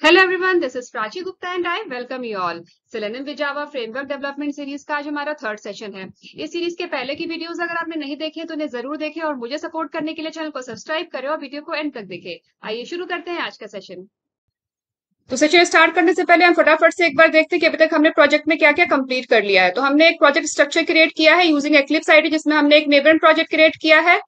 Hello everyone, this is Prachi Gupta and I welcome you all. Selenium with Java framework development series का आज हमारा third session है। इस series के पहले की वीडियोस अगर आपने नहीं देखे तो उन्हें जरूर देखें और मुझे सपोर्ट करने के लिए चैनल को सब्सक्राइब करें और वीडियो को एंड तक देखें। आइए शुरू करते हैं आज का सेशन। तो सेशन स्टार्ट करने से पहले हम फटाफट से एक बार देखते हैं कि अभी तक हमने प्रोजेक्ट में क्या क्या कंप्लीट कर लिया है। तो हमने एक प्रोजेक्ट स्ट्रक्चर क्रिएट किया है यूजिंग एक्लिप्स आईडी, जिसमें हमने एक नेबरहूड प्रोजेक्ट क्रिएट किया है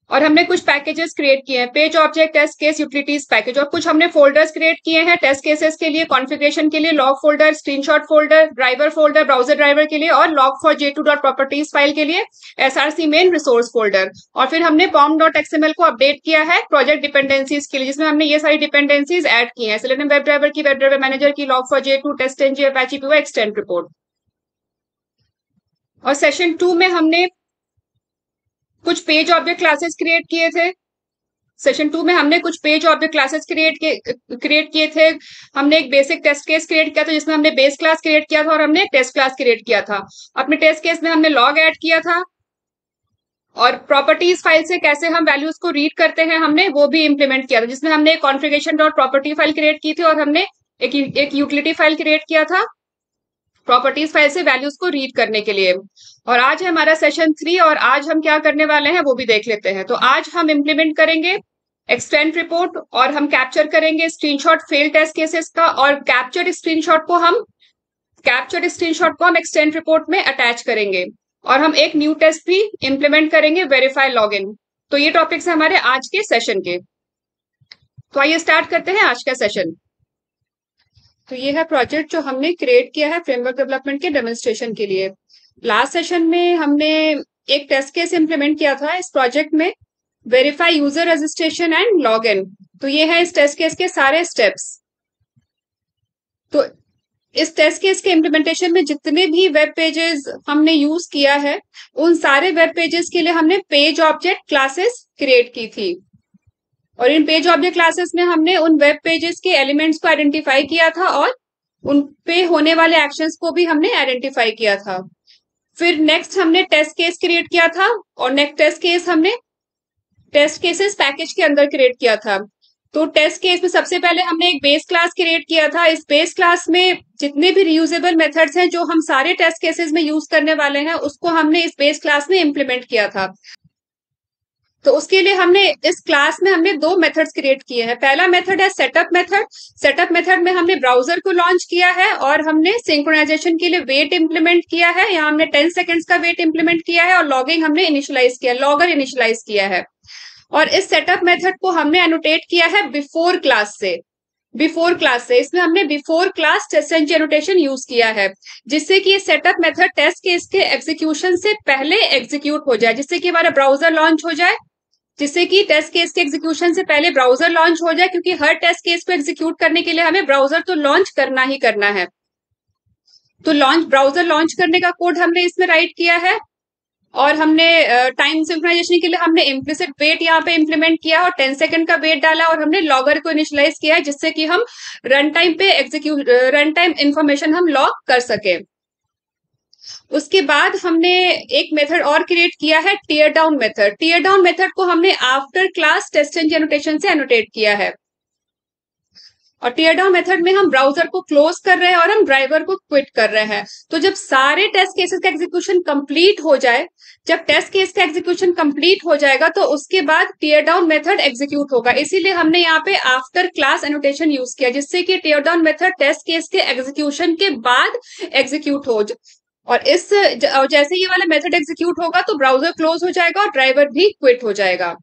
और हमने कुछ पैकेजेस क्रिएट किए हैं, page object, test case, utilities package, और कुछ हमने फोल्डर्स क्रिएट किए हैं टेस्ट केसेस के लिए, कॉन्फ़िगरेशन के लिए, log folder, screenshot folder, driver folder, browser driver के लिए, और लॉग फॉर j2.properties फाइल के लिए src मेन रिसोर्स फोल्डर। और फिर हमने pom.xml को अपडेट किया है प्रोजेक्ट डिपेंडेंसीज के लिए, जिसमें हमने ये सारी डिपेंडेंसीज ऐड की हैं, सेलेनियम वेब ड्राइवर की, वेब ड्राइवर मैनेजर की, लॉग फॉर j2, टेस्ट-ng, अपाचे PY, एक्सटेंड रिपोर्ट। और सेशन 2 में हमने कुछ पेज ऑब्जेक्ट क्लासेस क्रिएट किए थे। सेशन 2 में हमने कुछ पेज ऑब्जेक्ट क्लासेस क्रिएट किए थे। हमने एक बेसिक टेस्ट केस क्रिएट किया था, जिसमें हमने बेस क्लास क्रिएट किया था और हमने एक टेस्ट क्लास क्रिएट किया था। अपने टेस्ट केस में हमने लॉग ऐड किया था और प्रॉपर्टीज फाइल से कैसे हम वैल्यूज को रीड करते हैं हमने वो भी इंप्लीमेंट किया था, जिसमें हमने configuration dot property file create की थी और हमने एक यूटिलिटी फाइल क्रिएट किया था प्रॉपर्टीज फाइल से वैल्यूज को रीड करने के लिए। और आज है हमारा सेशन 3 और आज हम क्या करने वाले हैं वो भी देख लेते हैं। तो आज हम इंप्लीमेंट करेंगे एक्सटेंड रिपोर्ट और हम कैप्चर करेंगे स्क्रीनशॉट फेल टेस्ट केसेस का, और कैप्चर्ड स्क्रीनशॉट को हम एक्सटेंड रिपोर्ट में अटैच करेंगे, और हम एक न्यू टेस्ट भी इंप्लीमेंट करेंगे, वेरीफाई लॉगिन। तो ये टॉपिक्स है हमारे आज के सेशन के। तो आइए स्टार्ट करते हैं आज का सेशन। तो ये है प्रोजेक्ट जो हमने क्रिएट किया है फ्रेमवर्क डेवलपमेंट के डेमोन्स्ट्रेशन के लिए। लास्ट सेशन में हमने एक टेस्ट केस इंप्लीमेंट किया था इस प्रोजेक्ट में, verify user registration and login. तो ये है इस टेस्ट केस के सारे स्टेप्स। तो इस टेस्ट केस के इम्प्लीमेंटेशन में जितने भी वेब पेजेस हमने यूज किया है, उन सारे वेब पेजेस के लिए हमने पेज ऑब्जेक्ट क्लासेस क्रिएट की थी, और इन पेज ऑब्जेक्ट क्लासेस में हमने उन वेब पेजेस के एलिमेंट्स को आइडेंटिफाई किया था और उन पे होने वाले एक्शंस को भी हमने आइडेंटिफाई किया था। फिर नेक्स्ट हमने टेस्ट केस क्रिएट किया था, और नेक्स्ट टेस्ट केस हमने टेस्ट केसेस पैकेज के अंदर क्रिएट किया था। तो टेस्ट केस में सबसे पहले हमने एक बेस क्लास क्रिएट किया था। इस बेस क्लास में जितने भी रीयूजेबल मेथड्स हैं जो हम सारे टेस्ट केसेस में यूज करने वाले हैं, उसको हमने इस बेस क्लास में इंप्लीमेंट किया था। तो उसके लिए हमने इस क्लास में हमने दो मेथड्स क्रिएट किए हैं। पहला मेथड है सेटअप मेथड। सेटअप मेथड में हमने ब्राउजर को लॉन्च किया है और हमने सिंक्रोनाइजेशन के लिए वेट इंप्लीमेंट किया है। यहाँ हमने 10 सेकेंड्स का वेट इंप्लीमेंट किया है और लॉगिंग हमने इनिशियलाइज किया, लॉगर इनिशियलाइज किया है। और इस सेटअप मेथड को हमने एनोटेट किया है बिफोर क्लास से। इसमें हमने before class test annotation use किया है, जिससे कि ये सेटअप मेथड टेस्ट केस के एग्जीक्यूशन से पहले एग्जीक्यूट हो जाए, जिससे कि हमारा ब्राउजर लॉन्च हो जाए, जिससे कि टेस्ट केस के एग्जीक्यूशन से पहले ब्राउजर लॉन्च हो जाए, क्योंकि हर टेस्ट केस को एग्जीक्यूट करने के लिए हमें ब्राउजर तो लॉन्च करना ही करना है। तो ब्राउजर लॉन्च करने का कोड हमने इसमें राइट किया है, और हमने टाइम सिंक्रोनाइजेशन के लिए हमने इम्प्लिसिट वेट यहाँ पे इंप्लीमेंट किया और 10 सेकंड का वेट डाला, और हमने लॉगर को इनिशियलाइज किया है, जिससे कि हम रन टाइम इंफॉर्मेशन हम लॉग कर सके। उसके बाद हमने एक मेथड और क्रिएट किया है tear down method. Tear down method को हमने आफ्टर क्लास टेस्ट एनोटेशन से एनोटेट किया है। और टीयर डाउन मेथड में हम ब्राउजर को क्लोज कर रहे हैं और हम ड्राइवर को क्विट कर रहे हैं। तो जब सारे टेस्ट केसेस का एग्जीक्यूशन कंप्लीट हो जाए, जब टेस्ट केस का एग्जीक्यूशन कंप्लीट हो जाएगा, तो उसके बाद टीयर डाउन मेथड एग्जीक्यूट होगा। इसीलिए हमने यहाँ पे आफ्टर क्लास एनोटेशन यूज किया, जिससे कि tear down method test case के एग्जीक्यूशन के बाद एग्जीक्यूट हो। और जैसे ये वाला मेथड एग्जीक्यूट होगा तो ब्राउजर क्लोज हो जाएगा और ड्राइवर भी क्विट हो जाएगा।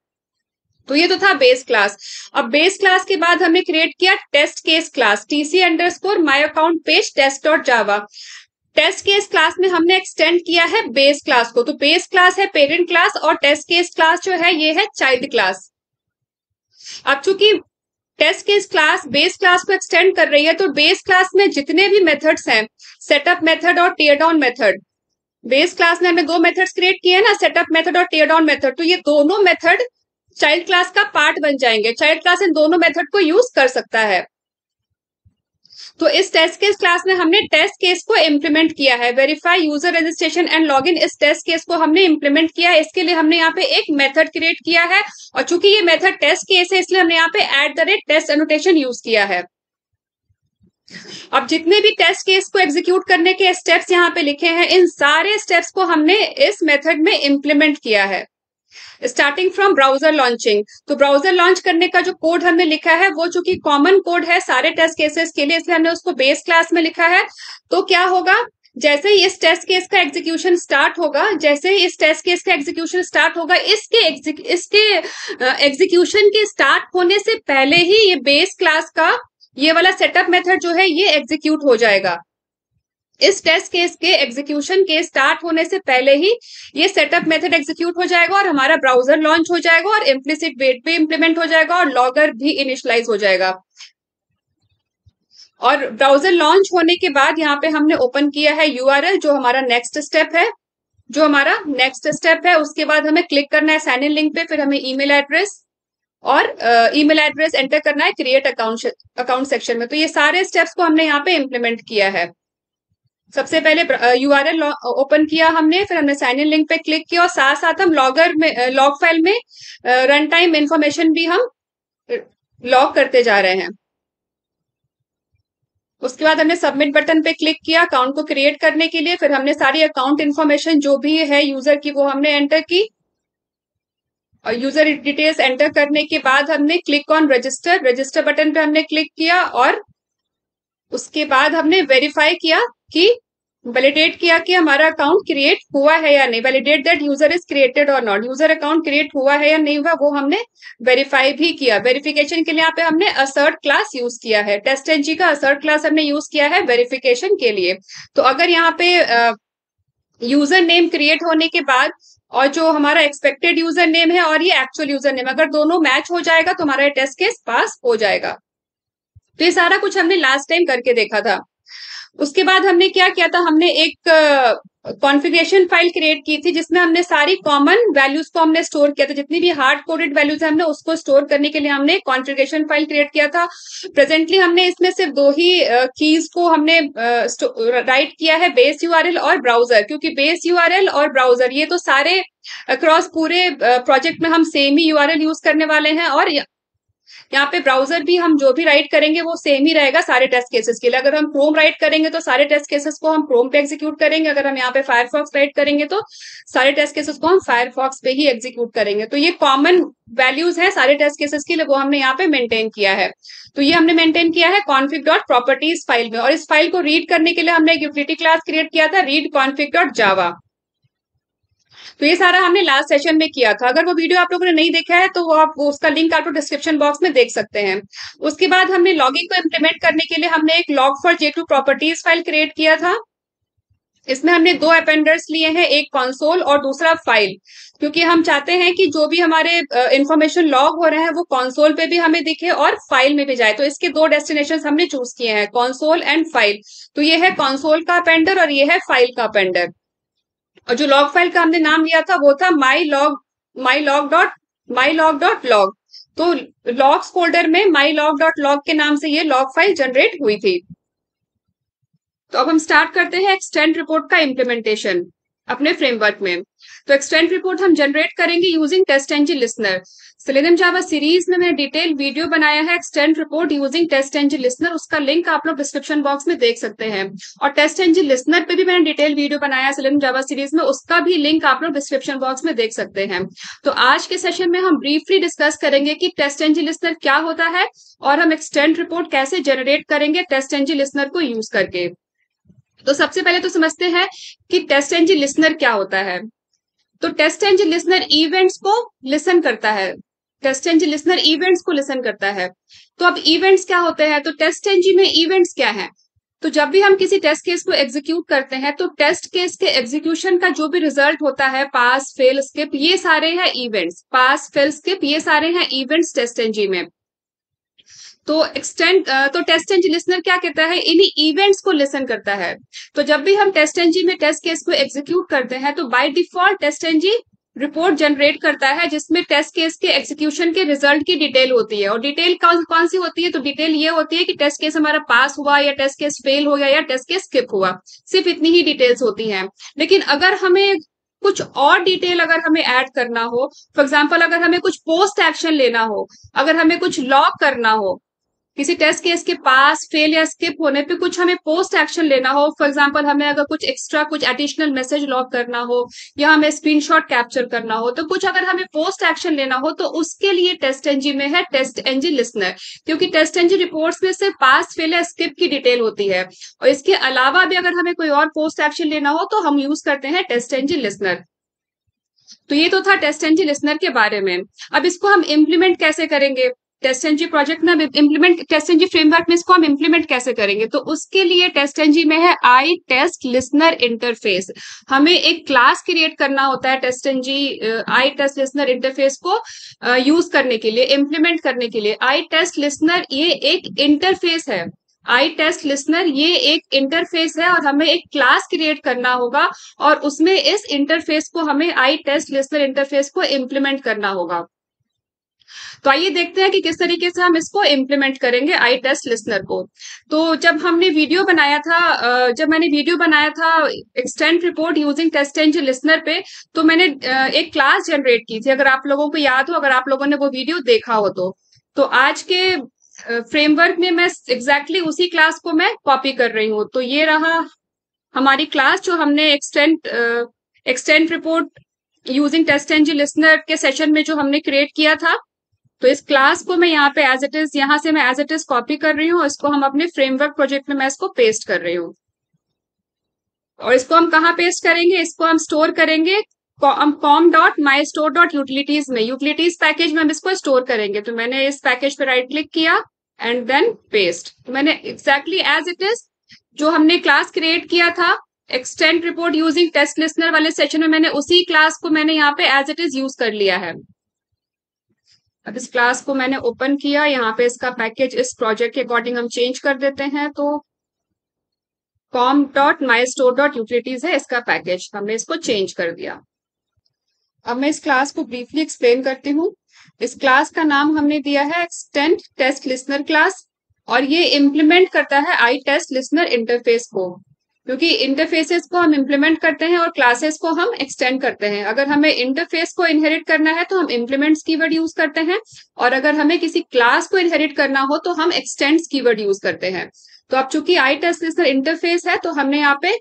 तो ये तो था बेस क्लास। अब बेस क्लास के बाद हमने क्रिएट किया test case class, tc_myaccountpage test.java। Test case class में हमने एक्सटेंड किया है बेस क्लास को। तो बेस क्लास है पेरेंट क्लास और टेस्ट केस क्लास जो है ये है चाइल्ड क्लास। अब चूंकि test case class base class को एक्सटेंड कर रही है, तो बेस क्लास में जितने भी मेथड्स हैं, सेटअप मेथड और tear down method, base class में हमने दो मेथड्स क्रिएट किए हैं ना, सेटअप मेथड और टीयर डाउन मेथड, तो ये दोनों मेथड चाइल्ड क्लास का पार्ट बन जाएंगे। चाइल्ड क्लास इन दोनों मेथड को यूज कर सकता है। तो इस टेस्ट केस क्लास में हमने टेस्ट केस को इंप्लीमेंट किया है, verify user registration and login. इस टेस्ट केस को हमने इंप्लीमेंट किया है। इसके लिए हमने यहाँ पे एक मेथड क्रिएट किया है, और चूंकि ये मेथड टेस्ट केस है, इसलिए हमने यहाँ पे @टेस्ट एनोटेशन यूज किया है। अब जितने भी टेस्ट केस को एग्जीक्यूट करने के स्टेप्स यहाँ पे लिखे हैं, इन सारे स्टेप्स को हमने इस मेथड में इम्प्लीमेंट किया है। स्टार्टिंग फ्रॉम ब्राउजर लॉन्चिंग, तो ब्राउजर लॉन्च करने का जो कोड हमने लिखा है वो चूंकि कॉमन कोड है सारे टेस्ट केसेस के लिए, इसलिए हमने उसको बेस क्लास में लिखा है। तो क्या होगा, जैसे ही इस टेस्ट केस का एग्जीक्यूशन स्टार्ट होगा, जैसे ही इस टेस्ट केस का एग्जीक्यूशन स्टार्ट होगा, इसके एग्जीक्यूशन के स्टार्ट होने से पहले ही ये बेस क्लास का ये वाला सेटअप मेथड जो है ये एग्जीक्यूट हो जाएगा। इस टेस्ट केस के एग्जीक्यूशन के स्टार्ट होने से पहले ही ये सेटअप मेथड एग्जीक्यूट हो जाएगा और हमारा ब्राउजर लॉन्च हो जाएगा और इम्प्लिसिट वेट भी इंप्लीमेंट हो जाएगा और लॉगर भी इनिशियलाइज हो जाएगा। और ब्राउजर लॉन्च होने के बाद यहाँ पे हमने ओपन किया है यूआरएल, जो हमारा नेक्स्ट स्टेप है। उसके बाद हमें क्लिक करना है साइन इन लिंक पे, फिर हमें ईमेल एड्रेस एंटर करना है क्रिएट अकाउंट सेक्शन में। तो ये सारे स्टेप्स को हमने यहाँ पे इम्प्लीमेंट किया है। सबसे पहले यूआरएल ओपन किया हमने, फिर हमने साइन इन लिंक पे क्लिक किया और साथ साथ हम लॉग फाइल में रन टाइम इंफॉर्मेशन भी हम लॉग करते जा रहे हैं। उसके बाद हमने सबमिट बटन पे क्लिक किया अकाउंट को क्रिएट करने के लिए, फिर हमने सारी अकाउंट इन्फॉर्मेशन जो भी है यूजर की वो हमने एंटर की और यूजर डिटेल्स एंटर करने के बाद हमने क्लिक ऑन रजिस्टर बटन पे हमने क्लिक किया और उसके बाद हमने वेरीफाई किया कि वैलिडेट किया कि हमारा अकाउंट क्रिएट हुआ है या नहीं, validate that user is created और नॉट, यूजर अकाउंट क्रिएट हुआ है या नहीं हुआ वो हमने वेरीफाई भी किया। वेरिफिकेशन के लिए यहाँ पे हमने असर्ट क्लास यूज किया है, टेस्टएनजी का असर्ट क्लास हमने यूज किया है वेरिफिकेशन के लिए। तो अगर यहाँ पे यूजर नेम क्रिएट होने के बाद और जो हमारा एक्सपेक्टेड यूजर नेम है और ये एक्चुअल यूजर नेम अगर दोनों मैच हो जाएगा तो हमारा टेस्ट केस पास हो जाएगा। तो ये सारा कुछ हमने लास्ट टाइम करके देखा था। उसके बाद हमने क्या किया था, हमने एक कॉन्फ़िगरेशन फाइल क्रिएट की थी जिसमें हमने सारी कॉमन वैल्यूज को हमने स्टोर किया था, जितनी भी हार्ड कोडेड वैल्यूज है हमने उसको स्टोर करने के लिए हमने कॉन्फ़िगरेशन फाइल क्रिएट किया था। प्रेजेंटली हमने इसमें सिर्फ दो ही कीज को हमने राइट किया है, बेस यूआरएल और ब्राउजर, क्योंकि बेस यूआरएल और ब्राउजर ये तो सारे अक्रॉस पूरे प्रोजेक्ट में हम सेम ही यूआरएल यूज करने वाले हैं और यहाँ पे ब्राउजर भी हम जो भी राइट करेंगे वो सेम ही रहेगा सारे टेस्ट केसेस के लिए। अगर हम क्रोम राइट करेंगे तो सारे टेस्ट केसेस को हम क्रोम पे एग्जीक्यूट करेंगे, अगर हम यहाँ पे फायरफॉक्स राइट करेंगे तो सारे टेस्ट केसेस को हम फायरफॉक्स पे ही एग्जीक्यूट करेंगे। तो ये कॉमन वैल्यूज है सारे टेस्ट केसेस के लिए, वो हमने यहाँ पे मेंटेन किया है। तो ये हमने मेंटेन किया है config.properties फाइल में, और इस फाइल को रीड करने के लिए हमने एक यूटिलिटी क्लास क्रिएट किया था read config.java। तो ये सारा हमने लास्ट सेशन में किया था। अगर वो वीडियो आप लोगों ने नहीं देखा है तो वो उसका लिंक आप लोग डिस्क्रिप्शन बॉक्स में देख सकते हैं। उसके बाद हमने लॉगिंग को इम्प्लीमेंट करने के लिए हमने एक log4j2 प्रॉपर्टीज फाइल क्रिएट किया था। इसमें हमने दो अपेंडर्स लिए हैं, एक कंसोल और दूसरा फाइल, क्योंकि हम चाहते हैं कि जो भी हमारे इंफॉर्मेशन लॉग हो रहे हैं वो कंसोल पे भी हमें दिखे और फाइल में भी जाए। तो इसके दो डेस्टिनेशन हमने चूज किए हैं, कंसोल एंड फाइल। तो ये है कंसोल का अपेंडर और ये है फाइल का अपेंडर। और जो लॉग फाइल का हमने नाम लिया था वो था mylog.log। तो लॉग्स फोल्डर में mylog.log के नाम से ये लॉग फाइल जनरेट हुई थी। तो अब हम स्टार्ट करते हैं एक्सटेंड रिपोर्ट का इम्प्लीमेंटेशन अपने फ्रेमवर्क में। तो एक्सटेंड रिपोर्ट हम जनरेट करेंगे यूजिंग टेस्टएनजी लिसनर। सेलेनियम जावा सीरीज में मैंने डिटेल वीडियो बनाया है एक्सटेंड रिपोर्ट यूजिंग टेस्टएनजी लिसनर, उसका लिंक आप लोग डिस्क्रिप्शन बॉक्स में देख सकते हैं। और टेस्टएनजी लिसनर पे भी मैंने डिटेल वीडियो बनाया है सेलेनियम जावा सीरीज में, उसका भी लिंक आप लोग डिस्क्रिप्शन बॉक्स में देख सकते हैं। तो आज के सेशन में हम ब्रीफली डिस्कस करेंगे कि टेस्टएनजी लिसनर क्या होता है और हम एक्सटेंड रिपोर्ट कैसे जनरेट करेंगे टेस्टएनजी लिसनर को यूज करके। तो सबसे पहले तो समझते हैं कि टेस्टएनजी लिसनर क्या होता है। तो टेस्टएनजी लिसनर इवेंट्स को लिसन करता है, टेस्टएनजी लिसनर इवेंट्स को लिसन करता है। तो अब इवेंट्स क्या होते हैं, तो टेस्टएनजी में इवेंट्स क्या है। तो जब भी हम किसी टेस्ट केस को एग्जीक्यूट करते हैं तो टेस्ट केस के एग्जीक्यूशन का जो भी रिजल्ट होता है, पास फेल स्किप, ये सारे हैं इवेंट्स, पास फेल स्किप ये सारे हैं इवेंट्स टेस्टएनजी में। तो टेस्टएनजी लिसनर क्या कहता है, इन्हीं इवेंट्स को लिसन करता है। तो जब भी हम टेस्टएनजी में टेस्ट केस को एग्जीक्यूट करते हैं तो बाय डिफॉल्ट टेस्टएनजी रिपोर्ट जनरेट करता है जिसमें टेस्ट केस के एग्जीक्यूशन के रिजल्ट की डिटेल होती है। और डिटेल कौन सी होती है, तो डिटेल ये होती है कि टेस्ट केस हमारा पास हुआ या टेस्ट केस फेल हो गया या टेस्ट केस स्किप हुआ, सिर्फ इतनी ही डिटेल्स होती हैं। लेकिन अगर हमें कुछ और डिटेल अगर हमें ऐड करना हो, फॉर एग्जाम्पल अगर हमें कुछ पोस्ट एक्शन लेना हो, अगर हमें कुछ लॉग करना हो, किसी टेस्ट केस के पास फेल या स्किप होने पे कुछ हमें पोस्ट एक्शन लेना हो, फॉर एग्जांपल हमें अगर कुछ एक्स्ट्रा कुछ एडिशनल मैसेज लॉग करना हो या हमें स्क्रीनशॉट कैप्चर करना हो, तो कुछ अगर हमें पोस्ट एक्शन लेना हो तो उसके लिए टेस्ट एनजी में है टेस्ट एनजी लिसनर, क्योंकि टेस्ट एनजी रिपोर्ट्स में सिर्फ पास फेल या स्किप की डिटेल होती है। और इसके अलावा भी अगर हमें कोई और पोस्ट एक्शन लेना हो तो हम यूज करते हैं टेस्ट एनजी लिसनर। तो ये तो था टेस्ट एनजी लिसनर के बारे में। अब इसको हम इम्प्लीमेंट कैसे करेंगे? टेस्ट एनजी प्रोजेक्ट में इम्प्लीमेंट, टेस्ट एनजी फ्रेमवर्क में इसको हम इम्प्लीमेंट कैसे करेंगे? तो उसके लिए टेस्ट एनजी में है आई टेस्ट लिसनर इंटरफेस। हमें एक क्लास क्रिएट करना होता है टेस्ट एनजी आई टेस्ट लिसनर इंटरफेस को यूज करने के लिए, इम्प्लीमेंट करने के लिए। आई टेस्ट लिसनर ये एक इंटरफेस है, आई टेस्ट लिसनर ये एक इंटरफेस है और हमें एक क्लास क्रिएट करना होगा और उसमें इस इंटरफेस को हमें आई टेस्ट लिसनर इंटरफेस को इम्प्लीमेंट करना होगा। तो आइए देखते हैं कि किस तरीके से हम इसको इम्प्लीमेंट करेंगे आई टेस्ट लिसनर को। तो जब हमने वीडियो बनाया था, जब मैंने वीडियो बनाया था extent report using test NG listener पे, तो मैंने एक क्लास जनरेट की थी, अगर आप लोगों को याद हो, अगर आप लोगों ने वो वीडियो देखा हो तो आज के फ्रेमवर्क में मैं एग्जैक्टली उसी क्लास को मैं कॉपी कर रही हूँ। तो ये रहा हमारी क्लास जो हमने extent report using test NG listener के सेशन में जो हमने क्रिएट किया था। तो इस क्लास को मैं यहाँ पे एज इट इज, यहाँ से मैं एज इट इज कॉपी कर रही हूँ, इसको हम अपने फ्रेमवर्क प्रोजेक्ट में मैं इसको पेस्ट कर रही हूँ। और इसको हम कहाँ पेस्ट करेंगे? इसको हम स्टोर करेंगे com.mystore.utilities में, यूटिलिटीज पैकेज में हम इसको स्टोर करेंगे। तो मैंने इस पैकेज पे राइट क्लिक किया एंड देन पेस्ट। तो मैंने एग्जैक्टली एज इट इज जो हमने क्लास क्रिएट किया था extent report using test listener वाले सेशन में, मैंने उसी क्लास को मैंने यहाँ पे एज इट इज यूज कर लिया है। अब इस क्लास को मैंने ओपन किया, यहाँ पे इसका पैकेज इस प्रोजेक्ट के अकॉर्डिंग हम चेंज कर देते हैं। तो com.mystore.utilities है इसका पैकेज, हमने इसको चेंज कर दिया। अब मैं इस क्लास को ब्रीफली एक्सप्लेन करती हूँ। इस क्लास का नाम हमने दिया है एक्सटेंड टेस्ट लिसनर क्लास और ये इम्प्लीमेंट करता है आई टेस्ट लिसनर इंटरफेस को, क्योंकि इंटरफेसेस को हम इम्प्लीमेंट करते हैं और क्लासेस को हम एक्सटेंड करते हैं। अगर हमें इंटरफेस को इनहेरिट करना है तो हम इम्प्लीमेंट्स कीवर्ड यूज करते हैं, और अगर हमें किसी क्लास को इनहेरिट करना हो तो हम एक्सटेंड्स कीवर्ड यूज करते हैं। तो अब चूंकि आई टेस्ट लिसनर इंटरफेस है तो हमने यहाँ पे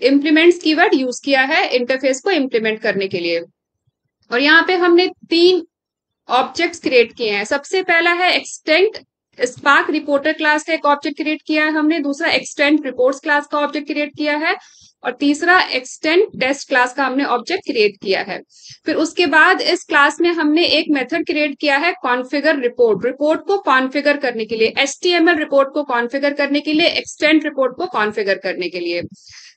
इम्प्लीमेंट्स कीवर्ड यूज किया है इंटरफेस को इम्प्लीमेंट करने के लिए। और यहाँ पे हमने 3 ऑब्जेक्ट्स क्रिएट किए हैं। सबसे पहला है एक्सटेंड स्पार्क रिपोर्टर क्लास का एक ऑब्जेक्ट क्रिएट किया है हमने, दूसरा एक्सटेंड रिपोर्ट्स क्लास का ऑब्जेक्ट क्रिएट किया है, और तीसरा एक्सटेंड टेस्ट क्लास का हमने ऑब्जेक्ट क्रिएट किया है। फिर उसके बाद इस क्लास में हमने एक मेथड क्रिएट किया है कॉन्फ़िगर रिपोर्ट, रिपोर्ट को कॉन्फ़िगर करने के लिए, HTML रिपोर्ट को कॉन्फ़िगर करने के लिए, एक्सटेंड रिपोर्ट को कॉन्फ़िगर करने के लिए।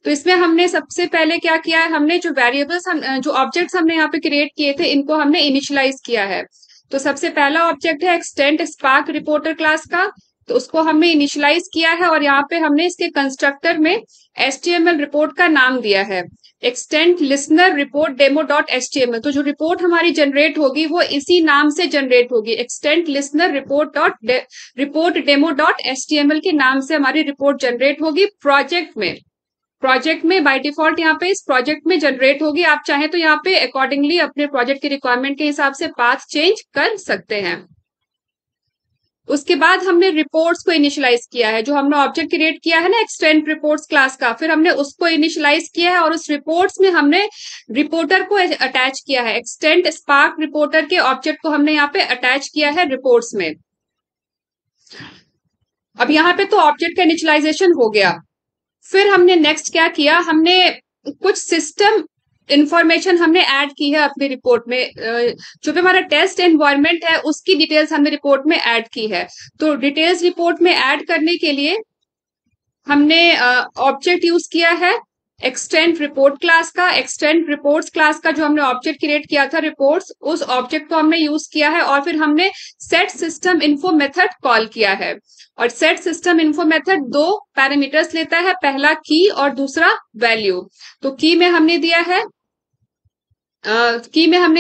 तो इसमें हमने सबसे पहले क्या किया है, हमने जो वेरिएबल्स जो ऑब्जेक्ट्स हमने यहाँ पे क्रिएट किए थे इनको हमने इनिशियलाइज किया है। तो सबसे पहला ऑब्जेक्ट है एक्सटेंड स्पार्क रिपोर्टर क्लास का, तो उसको हमने इनिशियलाइज किया है और यहाँ पे हमने इसके कंस्ट्रक्टर में HTML रिपोर्ट का नाम दिया है extend listener report demo dot HTML। तो जो रिपोर्ट हमारी जनरेट होगी वो इसी नाम से जनरेट होगी, extend listener report demo dot HTML के नाम से हमारी रिपोर्ट जनरेट होगी प्रोजेक्ट में बाय डिफॉल्ट यहाँ पे इस प्रोजेक्ट में जनरेट होगी। आप चाहें तो यहाँ पे अकॉर्डिंगली अपने प्रोजेक्ट की रिक्वायरमेंट के हिसाब से पाथ चेंज कर सकते हैं। उसके बाद हमने रिपोर्ट्स को इनिशियलाइज किया है, जो हमने ऑब्जेक्ट क्रिएट किया है ना एक्सटेंड रिपोर्ट्स क्लास का, फिर हमने उसको इनिशियलाइज किया है और उस रिपोर्ट्स में हमने रिपोर्टर को अटैच किया है, एक्सटेंड स्पार्क रिपोर्टर के ऑब्जेक्ट को हमने यहाँ पे अटैच किया है रिपोर्ट्स में। अब यहाँ पे तो ऑब्जेक्ट का इनिशियलाइजेशन हो गया। फिर हमने नेक्स्ट क्या किया, हमने कुछ सिस्टम इंफॉर्मेशन हमने ऐड की है अपनी रिपोर्ट में, जो भी हमारा टेस्ट एनवायरनमेंट है उसकी डिटेल्स हमने रिपोर्ट में ऐड की है। तो डिटेल्स रिपोर्ट में ऐड करने के लिए हमने ऑब्जेक्ट यूज किया है एक्सटेंड रिपोर्ट क्लास का, एक्सटेंड रिपोर्ट्स क्लास का जो हमने ऑब्जेक्ट क्रिएट किया था रिपोर्ट्स, उस ऑब्जेक्ट को हमने यूज किया है, और फिर हमने set system info method call किया है। और set system info method 2 parameters लेता है, पहला की और दूसरा वैल्यू। तो की में हमने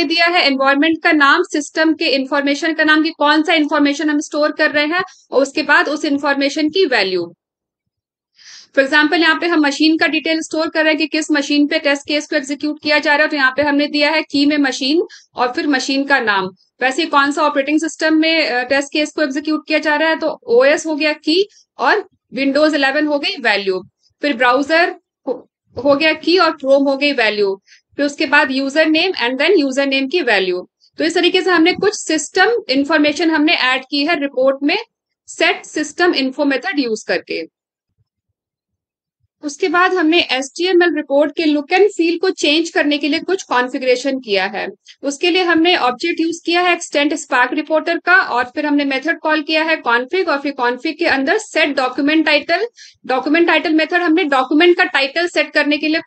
दिया है एनवायरनमेंट का नाम, सिस्टम के इंफॉर्मेशन का नाम कि कौन सा इंफॉर्मेशन हम स्टोर कर रहे हैं, और उसके बाद उस इंफॉर्मेशन की वैल्यू। फॉर एग्जाम्पल यहाँ पे हम मशीन का डिटेल स्टोर कर रहे हैं कि किस मशीन पे टेस्ट केस को एग्जीक्यूट किया जा रहा है, तो यहाँ पे हमने दिया है की में मशीन और फिर मशीन का नाम। वैसे कौन सा ऑपरेटिंग सिस्टम में टेस्ट केस को एग्जीक्यूट किया जा रहा है, तो ओएस हो गया की और विंडोज 11 हो गई वैल्यू, फिर ब्राउजर हो गया की और क्रोम हो गई वैल्यू, फिर उसके बाद user name and then user name की वैल्यू। तो इस तरीके से हमने कुछ सिस्टम इंफॉर्मेशन हमने ऐड की है रिपोर्ट में set system info method use करके। उसके बाद हमने HTML रिपोर्ट के लुक एंड फील को चेंज करने के लिए कुछ कॉन्फ़िगरेशन किया है। उसके लिए हमने ऑब्जेक्ट यूज किया है एक्सटेंड स्पार्क रिपोर्टर का, और फिर हमने मेथड कॉल किया है कॉन्फिग, और फिर कॉन्फिग के अंदर set document title. Document title method हमने डॉक्यूमेंट का टाइटल सेट करने के लिए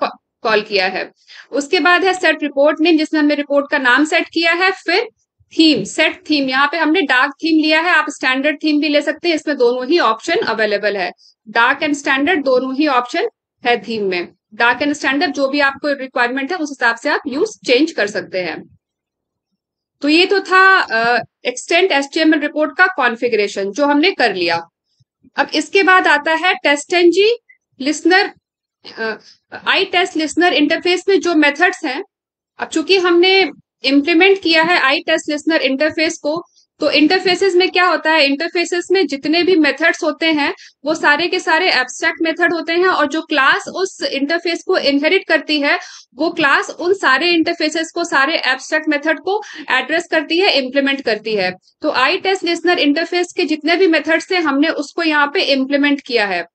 कॉल किया है। उसके बाद है सेट रिपोर्ट नेम, जिसमें हमने रिपोर्ट का नाम सेट किया है। फिर थीम, सेट थीम, यहाँ पे हमने डार्क थीम लिया है, आप स्टैंडर्ड थीम भी ले सकते हैं, इसमें दोनों ही ऑप्शन अवेलेबल है। डार्क एंड स्टैंडर्ड दोनों ही ऑप्शन है थीम में। डार्क एंड स्टैंडर्ड जो भी आपको रिक्वायरमेंट है उस हिसाब से आप यूज चेंज कर सकते हैं। तो ये तो था एक्सटेंड HTML रिपोर्ट का कॉन्फ़िगरेशन जो हमने कर लिया। अब इसके बाद आता है टेस्टंजी लिसनर, आई टेस्ट लिसनर इंटरफेस में जो मेथड्स हैं। अब चूंकि हमने इम्प्लीमेंट किया है आई टेस्ट लिसनर इंटरफेस को, तो इंटरफेसेस में क्या होता है, इंटरफेसेस में जितने भी मेथड्स होते हैं वो सारे के सारे एब्स्ट्रैक्ट मेथड होते हैं, और जो क्लास उस इंटरफेस को इनहेरिट करती है वो क्लास उन सारे इंटरफेसेस को, सारे एब्स्ट्रैक्ट मेथड को एड्रेस करती है, इम्प्लीमेंट करती है। तो आई टेस्ट लिसनर इंटरफेस के जितने भी मेथड्स थे हमने उसको यहाँ पे इम्प्लीमेंट किया है।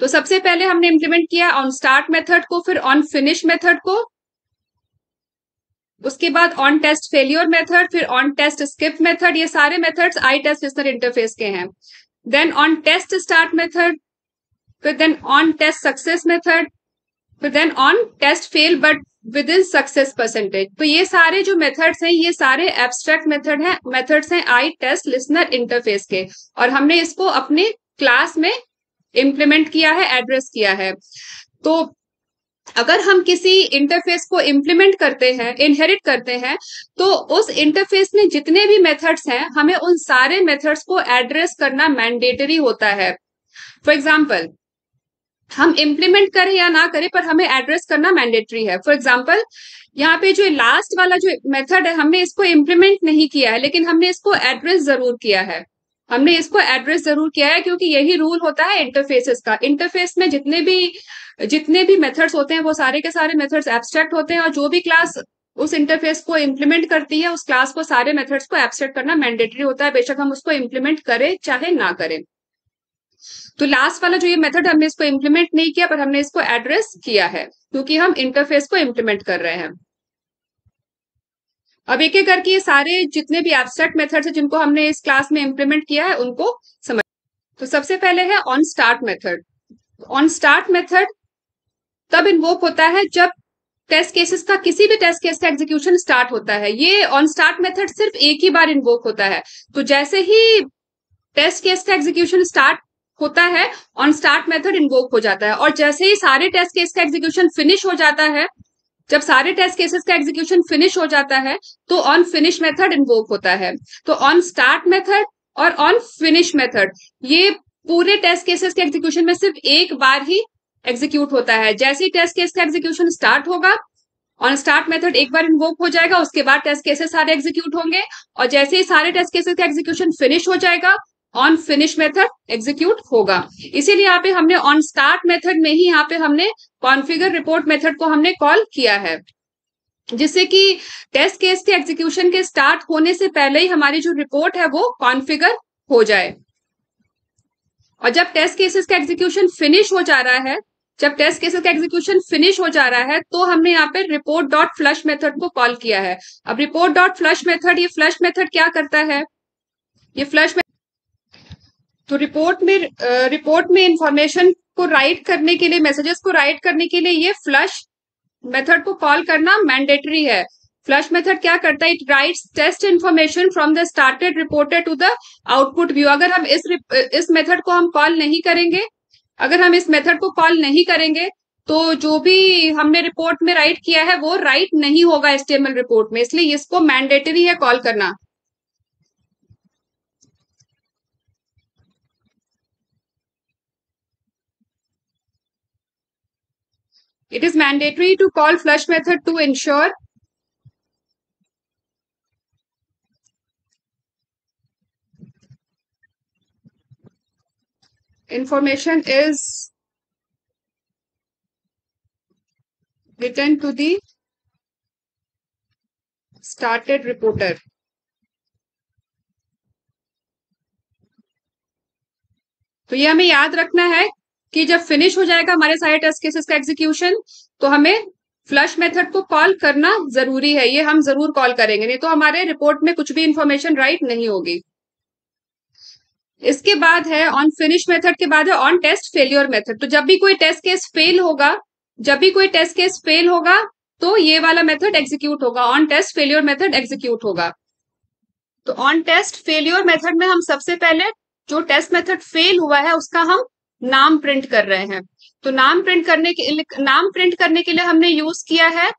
तो सबसे पहले हमने इम्प्लीमेंट किया ऑन स्टार्ट मेथड को, फिर ऑन फिनिश मेथड को, उसके बाद ऑन टेस्ट फेलियर मेथड, फिर ऑन टेस्ट स्किप मेथड। ये सारे methods I test listener interface के हैं। Then on test start method, फिर then on test success method, फिर then on test fail but within success percentage. तो ये सारे जो मेथड्स हैं ये सारे एब्स्ट्रैक्ट मेथड्स हैं आई टेस्ट लिसनर इंटरफेस के, और हमने इसको अपने क्लास में इम्प्लीमेंट किया है, एड्रेस किया है। तो अगर हम किसी इंटरफेस को इम्प्लीमेंट करते हैं, इनहेरिट करते हैं, तो उस इंटरफेस में जितने भी मेथड्स हैं हमें उन सारे मेथड्स को एड्रेस करना मैंडेटरी होता है। फॉर एग्जाम्पल हम इम्प्लीमेंट करें या ना करें पर हमें एड्रेस करना मैंडेटरी है। फॉर एग्जाम्पल यहाँ पे जो लास्ट वाला जो मेथड है हमने इसको इम्प्लीमेंट नहीं किया है, लेकिन हमने इसको एड्रेस जरूर किया है। हमने इसको एड्रेस जरूर किया है क्योंकि यही रूल होता है इंटरफेसेस का। इंटरफेस में जितने भी मेथड्स होते हैं वो सारे के सारे मेथड्स एब्स्ट्रैक्ट होते हैं, और जो भी क्लास उस इंटरफेस को इम्प्लीमेंट करती है उस क्लास को सारे मेथड्स को एब्स्ट्रैक्ट करना मैंडेटरी होता है, बेशक हम उसको इम्प्लीमेंट करें चाहे ना करें। तो लास्ट वाला जो ये मेथड हमने इसको इम्प्लीमेंट नहीं किया पर हमने इसको एड्रेस किया है क्योंकि हम इंटरफेस को इम्प्लीमेंट कर रहे हैं। अब एक एक करके ये सारे जितने भी एब्स्ट्रैक्ट मेथड्स हैं जिनको हमने इस क्लास में इम्प्लीमेंट किया है उनको समझ। तो सबसे पहले है on start method. On start method तब इन्वोक होता है जब टेस्ट केसेस का किसी भी टेस्ट केस का एग्जीक्यूशन स्टार्ट होता है। ये ऑन स्टार्ट मेथड सिर्फ एक ही बार इन्वोक होता है। तो जैसे ही टेस्ट केस का एग्जीक्यूशन स्टार्ट होता है ऑन स्टार्ट मेथड इन्वोक हो जाता है, और जैसे ही सारे टेस्ट केस का एग्जीक्यूशन फिनिश हो जाता है, जब सारे टेस्ट केसेस का एग्जीक्यूशन फिनिश हो जाता है तो ऑन फिनिश मेथड इन्वोक होता है। तो ऑन स्टार्ट मेथड और ऑन फिनिश मेथड ये पूरे टेस्ट केसेस के एग्जीक्यूशन में सिर्फ एक बार ही एग्जीक्यूट होता है। जैसे ही टेस्ट केस का एग्जीक्यूशन स्टार्ट होगा ऑन स्टार्ट मेथड एक बार इन्वोक हो जाएगा, उसके बाद टेस्ट केसेस सारे एग्जीक्यूट होंगे, और जैसे ही सारे टेस्ट केसेस का एग्जीक्यूशन फिनिश हो जाएगा ऑन फिनिश मेथड एग्जीक्यूट होगा। इसीलिए यहाँ पे हमने ऑन स्टार्ट मेथड में ही यहाँ पे हमने कॉन्फ़िगर रिपोर्ट मेथड को हमने कॉल किया है, जिससे कि टेस्ट केस के एग्जीक्यूशन के स्टार्ट होने से पहले ही हमारी जो रिपोर्ट है वो कॉन्फ़िगर हो जाए। और जब टेस्ट केसेस का एग्जीक्यूशन फिनिश हो जा रहा है, जब टेस्ट केसेस का एग्जीक्यूशन फिनिश हो जा रहा है तो हमने यहाँ पे रिपोर्ट डॉट फ्लश मेथड को कॉल किया है। अब रिपोर्ट डॉट फ्लश मेथड, ये फ्लश मेथड क्या करता है, ये फ्लश तो रिपोर्ट में इंफॉर्मेशन को राइट करने के लिए, मैसेजेस को राइट करने के लिए ये फ्लश मेथड को कॉल करना मैंडेटरी है। फ्लश मेथड क्या करता है, it writes test information from the started reported to the output view. अगर हम इस मेथड को हम कॉल नहीं करेंगे, अगर हम इस मेथड को कॉल नहीं करेंगे तो जो भी हमने रिपोर्ट में राइट किया है वो राइट नहीं होगा HTML रिपोर्ट में, इसलिए इसको मैंडेटरी है कॉल करना। It is mandatory to call flush method to ensure information is written to the started reporter. तो ये हमें याद रखना है कि जब फिनिश हो जाएगा हमारे सारे टेस्ट केसेस का एग्जीक्यूशन, तो हमें फ्लश मेथड को कॉल करना जरूरी है। ये हम जरूर कॉल करेंगे, नहीं तो हमारे रिपोर्ट में कुछ भी इंफॉर्मेशन राइट नहीं होगी। इसके बाद है ऑन फिनिश मेथड के बाद है ऑन टेस्ट फेलियर मेथड। तो जब भी कोई टेस्ट केस फेल होगा, तो ये वाला मेथड एग्जीक्यूट होगा, on test failure method execute होगा। तो ऑन टेस्ट फेलियर मेथड में हम सबसे पहले जो टेस्ट मेथड फेल हुआ है उसका हम नाम प्रिंट कर रहे हैं। तो नाम प्रिंट करने के लिए हमने यूज किया है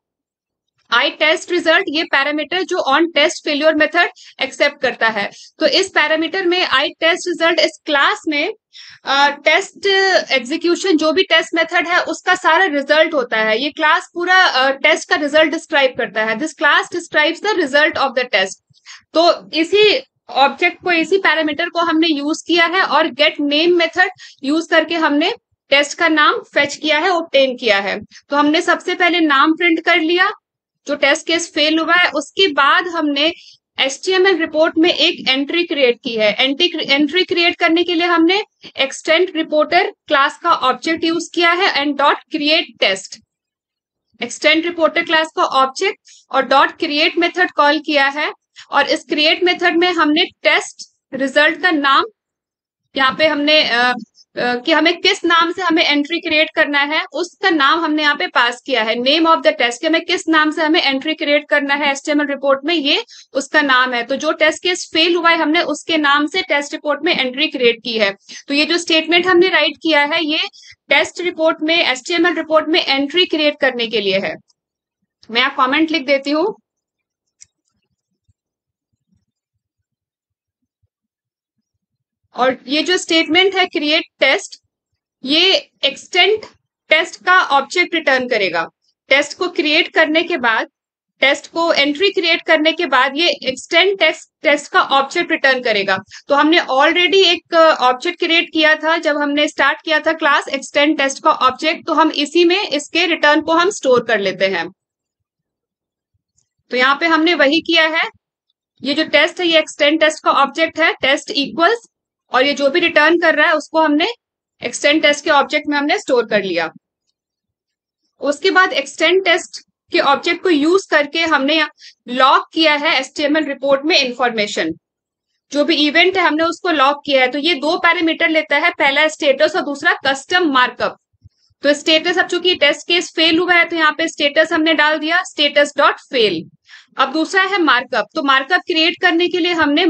आई टेस्ट रिजल्ट, ये पैरामीटर जो on test failure method accept करता है। तो इस पैरामीटर में आई टेस्ट रिजल्ट, इस क्लास में टेस्ट एग्जीक्यूशन जो भी टेस्ट मेथड है उसका सारा रिजल्ट होता है। ये क्लास पूरा टेस्ट का रिजल्ट डिस्क्राइब करता है। This class describes the result of the test. तो इसी ऑब्जेक्ट को, इसी पैरामीटर को हमने यूज किया है और गेट नेम मेथड यूज करके हमने टेस्ट का नाम फेच किया है, ऑब्टेन किया है। तो हमने सबसे पहले नाम प्रिंट कर लिया जो टेस्ट केस फेल हुआ है। उसके बाद हमने HTML रिपोर्ट में एक एंट्री क्रिएट की है। एंट्री क्रिएट करने के लिए हमने एक्सटेंड रिपोर्टर क्लास का ऑब्जेक्ट यूज किया है and dot create test. Extent reporter class का ऑब्जेक्ट और डॉट क्रिएट मेथड कॉल किया है, और इस क्रिएट मेथड में हमने टेस्ट रिजल्ट का नाम, यहाँ पे हमने कि हमें किस नाम से हमें एंट्री क्रिएट करना है उसका नाम हमने यहाँ पे पास किया है। नेम ऑफ द टेस्ट, कि हमें किस नाम से हमें एंट्री क्रिएट करना है HTML रिपोर्ट में, ये उसका नाम है। तो जो टेस्ट केस फेल हुआ है हमने उसके नाम से टेस्ट रिपोर्ट में एंट्री क्रिएट की है। तो ये जो स्टेटमेंट हमने राइट किया है ये टेस्ट रिपोर्ट में, HTML रिपोर्ट में एंट्री क्रिएट करने के लिए है। मैं यहाँ कॉमेंट लिख देती हूँ। और ये जो स्टेटमेंट है क्रिएट टेस्ट, ये एक्सटेंड टेस्ट का ऑब्जेक्ट रिटर्न करेगा। टेस्ट को क्रिएट करने के बाद, टेस्ट को एंट्री क्रिएट करने के बाद ये एक्सटेंड टेस्ट का ऑब्जेक्ट रिटर्न करेगा। तो हमने ऑलरेडी एक ऑब्जेक्ट क्रिएट किया था जब हमने स्टार्ट किया था क्लास एक्सटेंड टेस्ट का ऑब्जेक्ट, तो हम इसी में इसके रिटर्न को हम स्टोर कर लेते हैं। तो यहाँ पे हमने वही किया है। ये जो टेस्ट है ये एक्सटेंड टेस्ट का ऑब्जेक्ट है, टेस्ट इक्वल्स, और ये जो भी रिटर्न कर रहा है उसको हमने एक्सटेंड टेस्ट के ऑब्जेक्ट में हमने स्टोर कर लिया। उसके बाद एक्सटेंड टेस्ट के ऑब्जेक्ट को यूज करके हमने लॉग किया है HTML रिपोर्ट में इंफॉर्मेशन। जो भी इवेंट है हमने उसको लॉग किया है। तो ये दो पैरामीटर लेता है, पहला स्टेटस और दूसरा कस्टम मार्कअप। तो स्टेटस, अब चूंकि टेस्ट केस फेल हुआ है तो यहाँ पे स्टेटस हमने डाल दिया, स्टेटस डॉट फेल। अब दूसरा है मार्कअप। तो मार्कअप क्रिएट करने के लिए हमने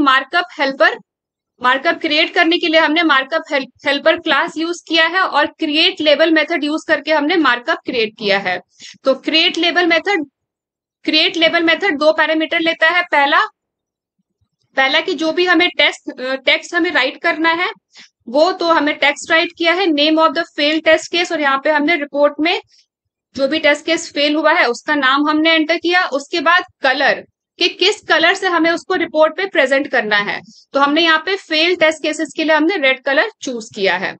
मार्कअप हेल्पर क्लास यूज किया है और क्रिएट लेबल मेथड यूज करके हमने मार्कअप क्रिएट किया है। तो क्रिएट लेबल मेथड दो पैरामीटर लेता है। पहला कि जो भी हमें टेक्स्ट हमें राइट करना है वो, तो हमें टेक्स्ट राइट किया है, name of the fail test case, और यहाँ पे हमने रिपोर्ट में जो भी टेस्ट केस फेल हुआ है उसका नाम हमने एंटर किया। उसके बाद कलर, कि किस कलर से हमें उसको रिपोर्ट पे प्रेजेंट करना है। तो हमने यहाँ पे फेल टेस्ट केसेस के लिए हमने रेड कलर चूज किया है।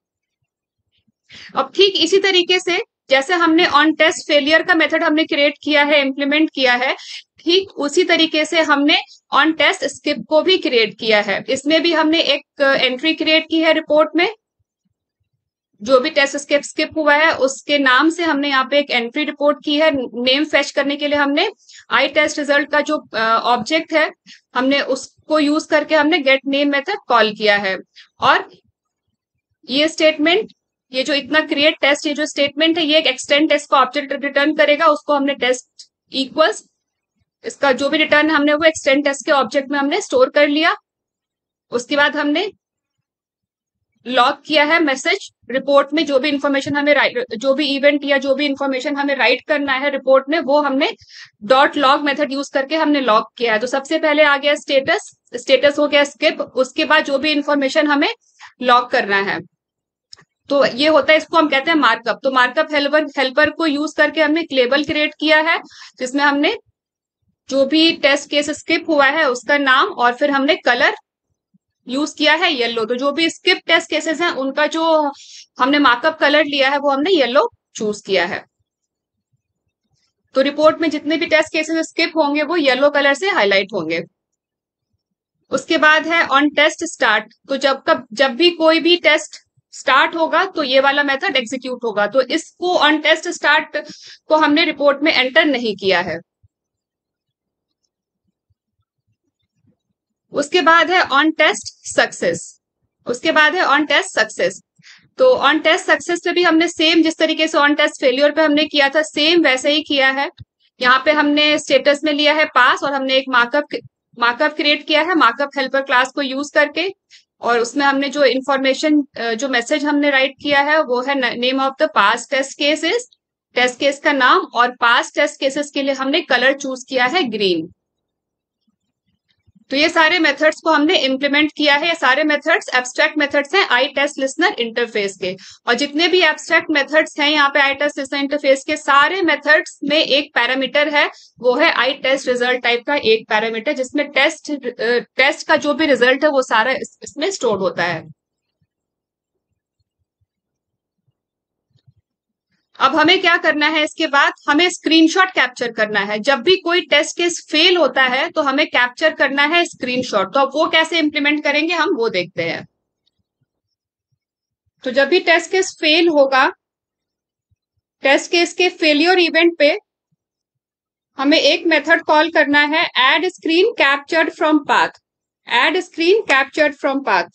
अब ठीक इसी तरीके से जैसे हमने ऑन टेस्ट फेलियर का मेथड हमने क्रिएट किया है, इम्प्लीमेंट किया है, ठीक उसी तरीके से हमने ऑन टेस्ट स्किप को भी क्रिएट किया है। इसमें भी हमने एक एंट्री क्रिएट की है रिपोर्ट में, जो भी टेस्ट स्किप हुआ है उसके नाम से हमने यहाँ पे एक एंट्री रिपोर्ट की है। नेम फेच करने के लिए हमने आई टेस्ट रिजल्ट का जो ऑब्जेक्ट है हमने उसको यूज करके हमने गेट नेम मेथड कॉल किया है। और ये स्टेटमेंट, ये जो इतना क्रिएट टेस्ट, ये जो स्टेटमेंट है ये एक एक्सटेंड टेस्ट का ऑब्जेक्ट रिटर्न करेगा, उसको हमने टेस्ट इक्वल्स, इसका जो भी रिटर्न हमने वो एक्सटेंड टेस्ट के ऑब्जेक्ट में हमने स्टोर कर लिया। उसके बाद हमने लॉग किया है मैसेज रिपोर्ट में, जो भी इंफॉर्मेशन हमें जो भी इवेंट या जो भी इंफॉर्मेशन हमें राइट करना है रिपोर्ट में वो हमने डॉट लॉग मेथड यूज करके हमने लॉग किया है। तो सबसे पहले आ गया स्टेटस हो गया स्किप, उसके बाद जो भी इंफॉर्मेशन हमें लॉग करना है। तो ये होता है, इसको हम कहते हैं मार्कअप। तो मार्कअप हेल्पर हेल्पर को यूज करके हमने एक लेबल क्रिएट किया है, जिसमें हमने जो भी टेस्ट केस स्किप हुआ है उसका नाम और फिर हमने कलर यूज किया है येलो। तो जो भी स्किप टेस्ट केसेस हैं उनका जो हमने मार्कअप कलर लिया है वो हमने येलो चूज किया है। तो रिपोर्ट में जितने भी टेस्ट केसेस स्किप होंगे वो येलो कलर से हाईलाइट होंगे। उसके बाद है ऑन टेस्ट स्टार्ट। तो जब भी कोई भी टेस्ट स्टार्ट होगा तो ये वाला मेथड एग्जीक्यूट होगा। तो इसको ऑन टेस्ट स्टार्ट को हमने रिपोर्ट में एंटर नहीं किया है। उसके बाद है ऑन टेस्ट सक्सेस। उसके बाद है ऑन टेस्ट सक्सेस। तो ऑन टेस्ट सक्सेस पे भी हमने सेम जिस तरीके से ऑन टेस्ट फेलियर पे हमने किया था सेम वैसे ही किया है। यहाँ पे हमने स्टेटस में लिया है पास और हमने एक मार्कअप क्रिएट किया है मार्कअप हेल्पर क्लास को यूज करके। और उसमें हमने जो इंफॉर्मेशन जो मैसेज हमने राइट किया है वो है name of the pass test cases, test case का नाम, और पास टेस्ट केसेस के लिए हमने कलर चूज किया है ग्रीन। तो ये सारे मेथड्स को हमने इम्प्लीमेंट किया है। ये सारे मेथड्स एब्स्ट्रैक्ट मेथड्स हैं आई टेस्ट लिसनर इंटरफेस के। और जितने भी एब्स्ट्रैक्ट मेथड्स हैं यहाँ पे आई टेस्ट लिसनर इंटरफेस के, सारे मेथड्स में एक पैरामीटर है, वो है आई टेस्ट रिजल्ट टाइप का एक पैरामीटर, जिसमें टेस्ट का जो भी रिजल्ट है वो सारा इसमें स्टोर होता है। अब हमें क्या करना है, इसके बाद हमें स्क्रीनशॉट कैप्चर करना है। जब भी कोई टेस्ट केस फेल होता है तो हमें कैप्चर करना है स्क्रीनशॉट। तो अब वो कैसे इंप्लीमेंट करेंगे हम वो देखते हैं। तो जब भी टेस्ट केस फेल होगा, टेस्ट केस के फेलियर इवेंट पे हमें एक मेथड कॉल करना है, add screen captured from path. Add screen captured from path.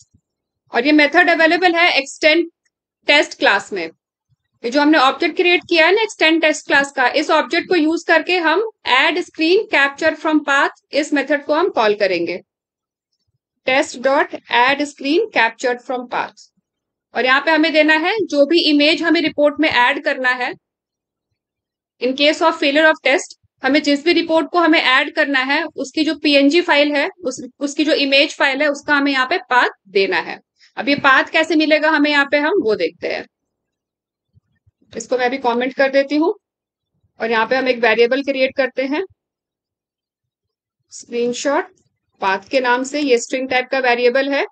और ये मेथड अवेलेबल है एक्सटेंड टेस्ट क्लास में। ये जो हमने ऑब्जेक्ट क्रिएट किया है ना एक्सटेंड टेस्ट क्लास का, इस ऑब्जेक्ट को यूज करके हम add screen capture from path इस मेथड को हम कॉल करेंगे, test dot add screen captured from path. और यहाँ पे हमें देना है जो भी इमेज हमें रिपोर्ट में ऐड करना है। In case of failure of test, हमें जिस भी रिपोर्ट को हमें ऐड करना है उसकी जो पीएनजी फाइल है, उसकी जो इमेज फाइल है, उसका हमें यहाँ पे पाथ देना है। अब ये पाथ कैसे मिलेगा हमें यहाँ पे, हम वो देखते हैं। इसको मैं भी कमेंट कर देती हूँ। और यहाँ पे हम एक वेरिएबल क्रिएट करते हैं स्क्रीनशॉट पाथ के नाम से। ये स्ट्रिंग टाइप का वेरिएबल है।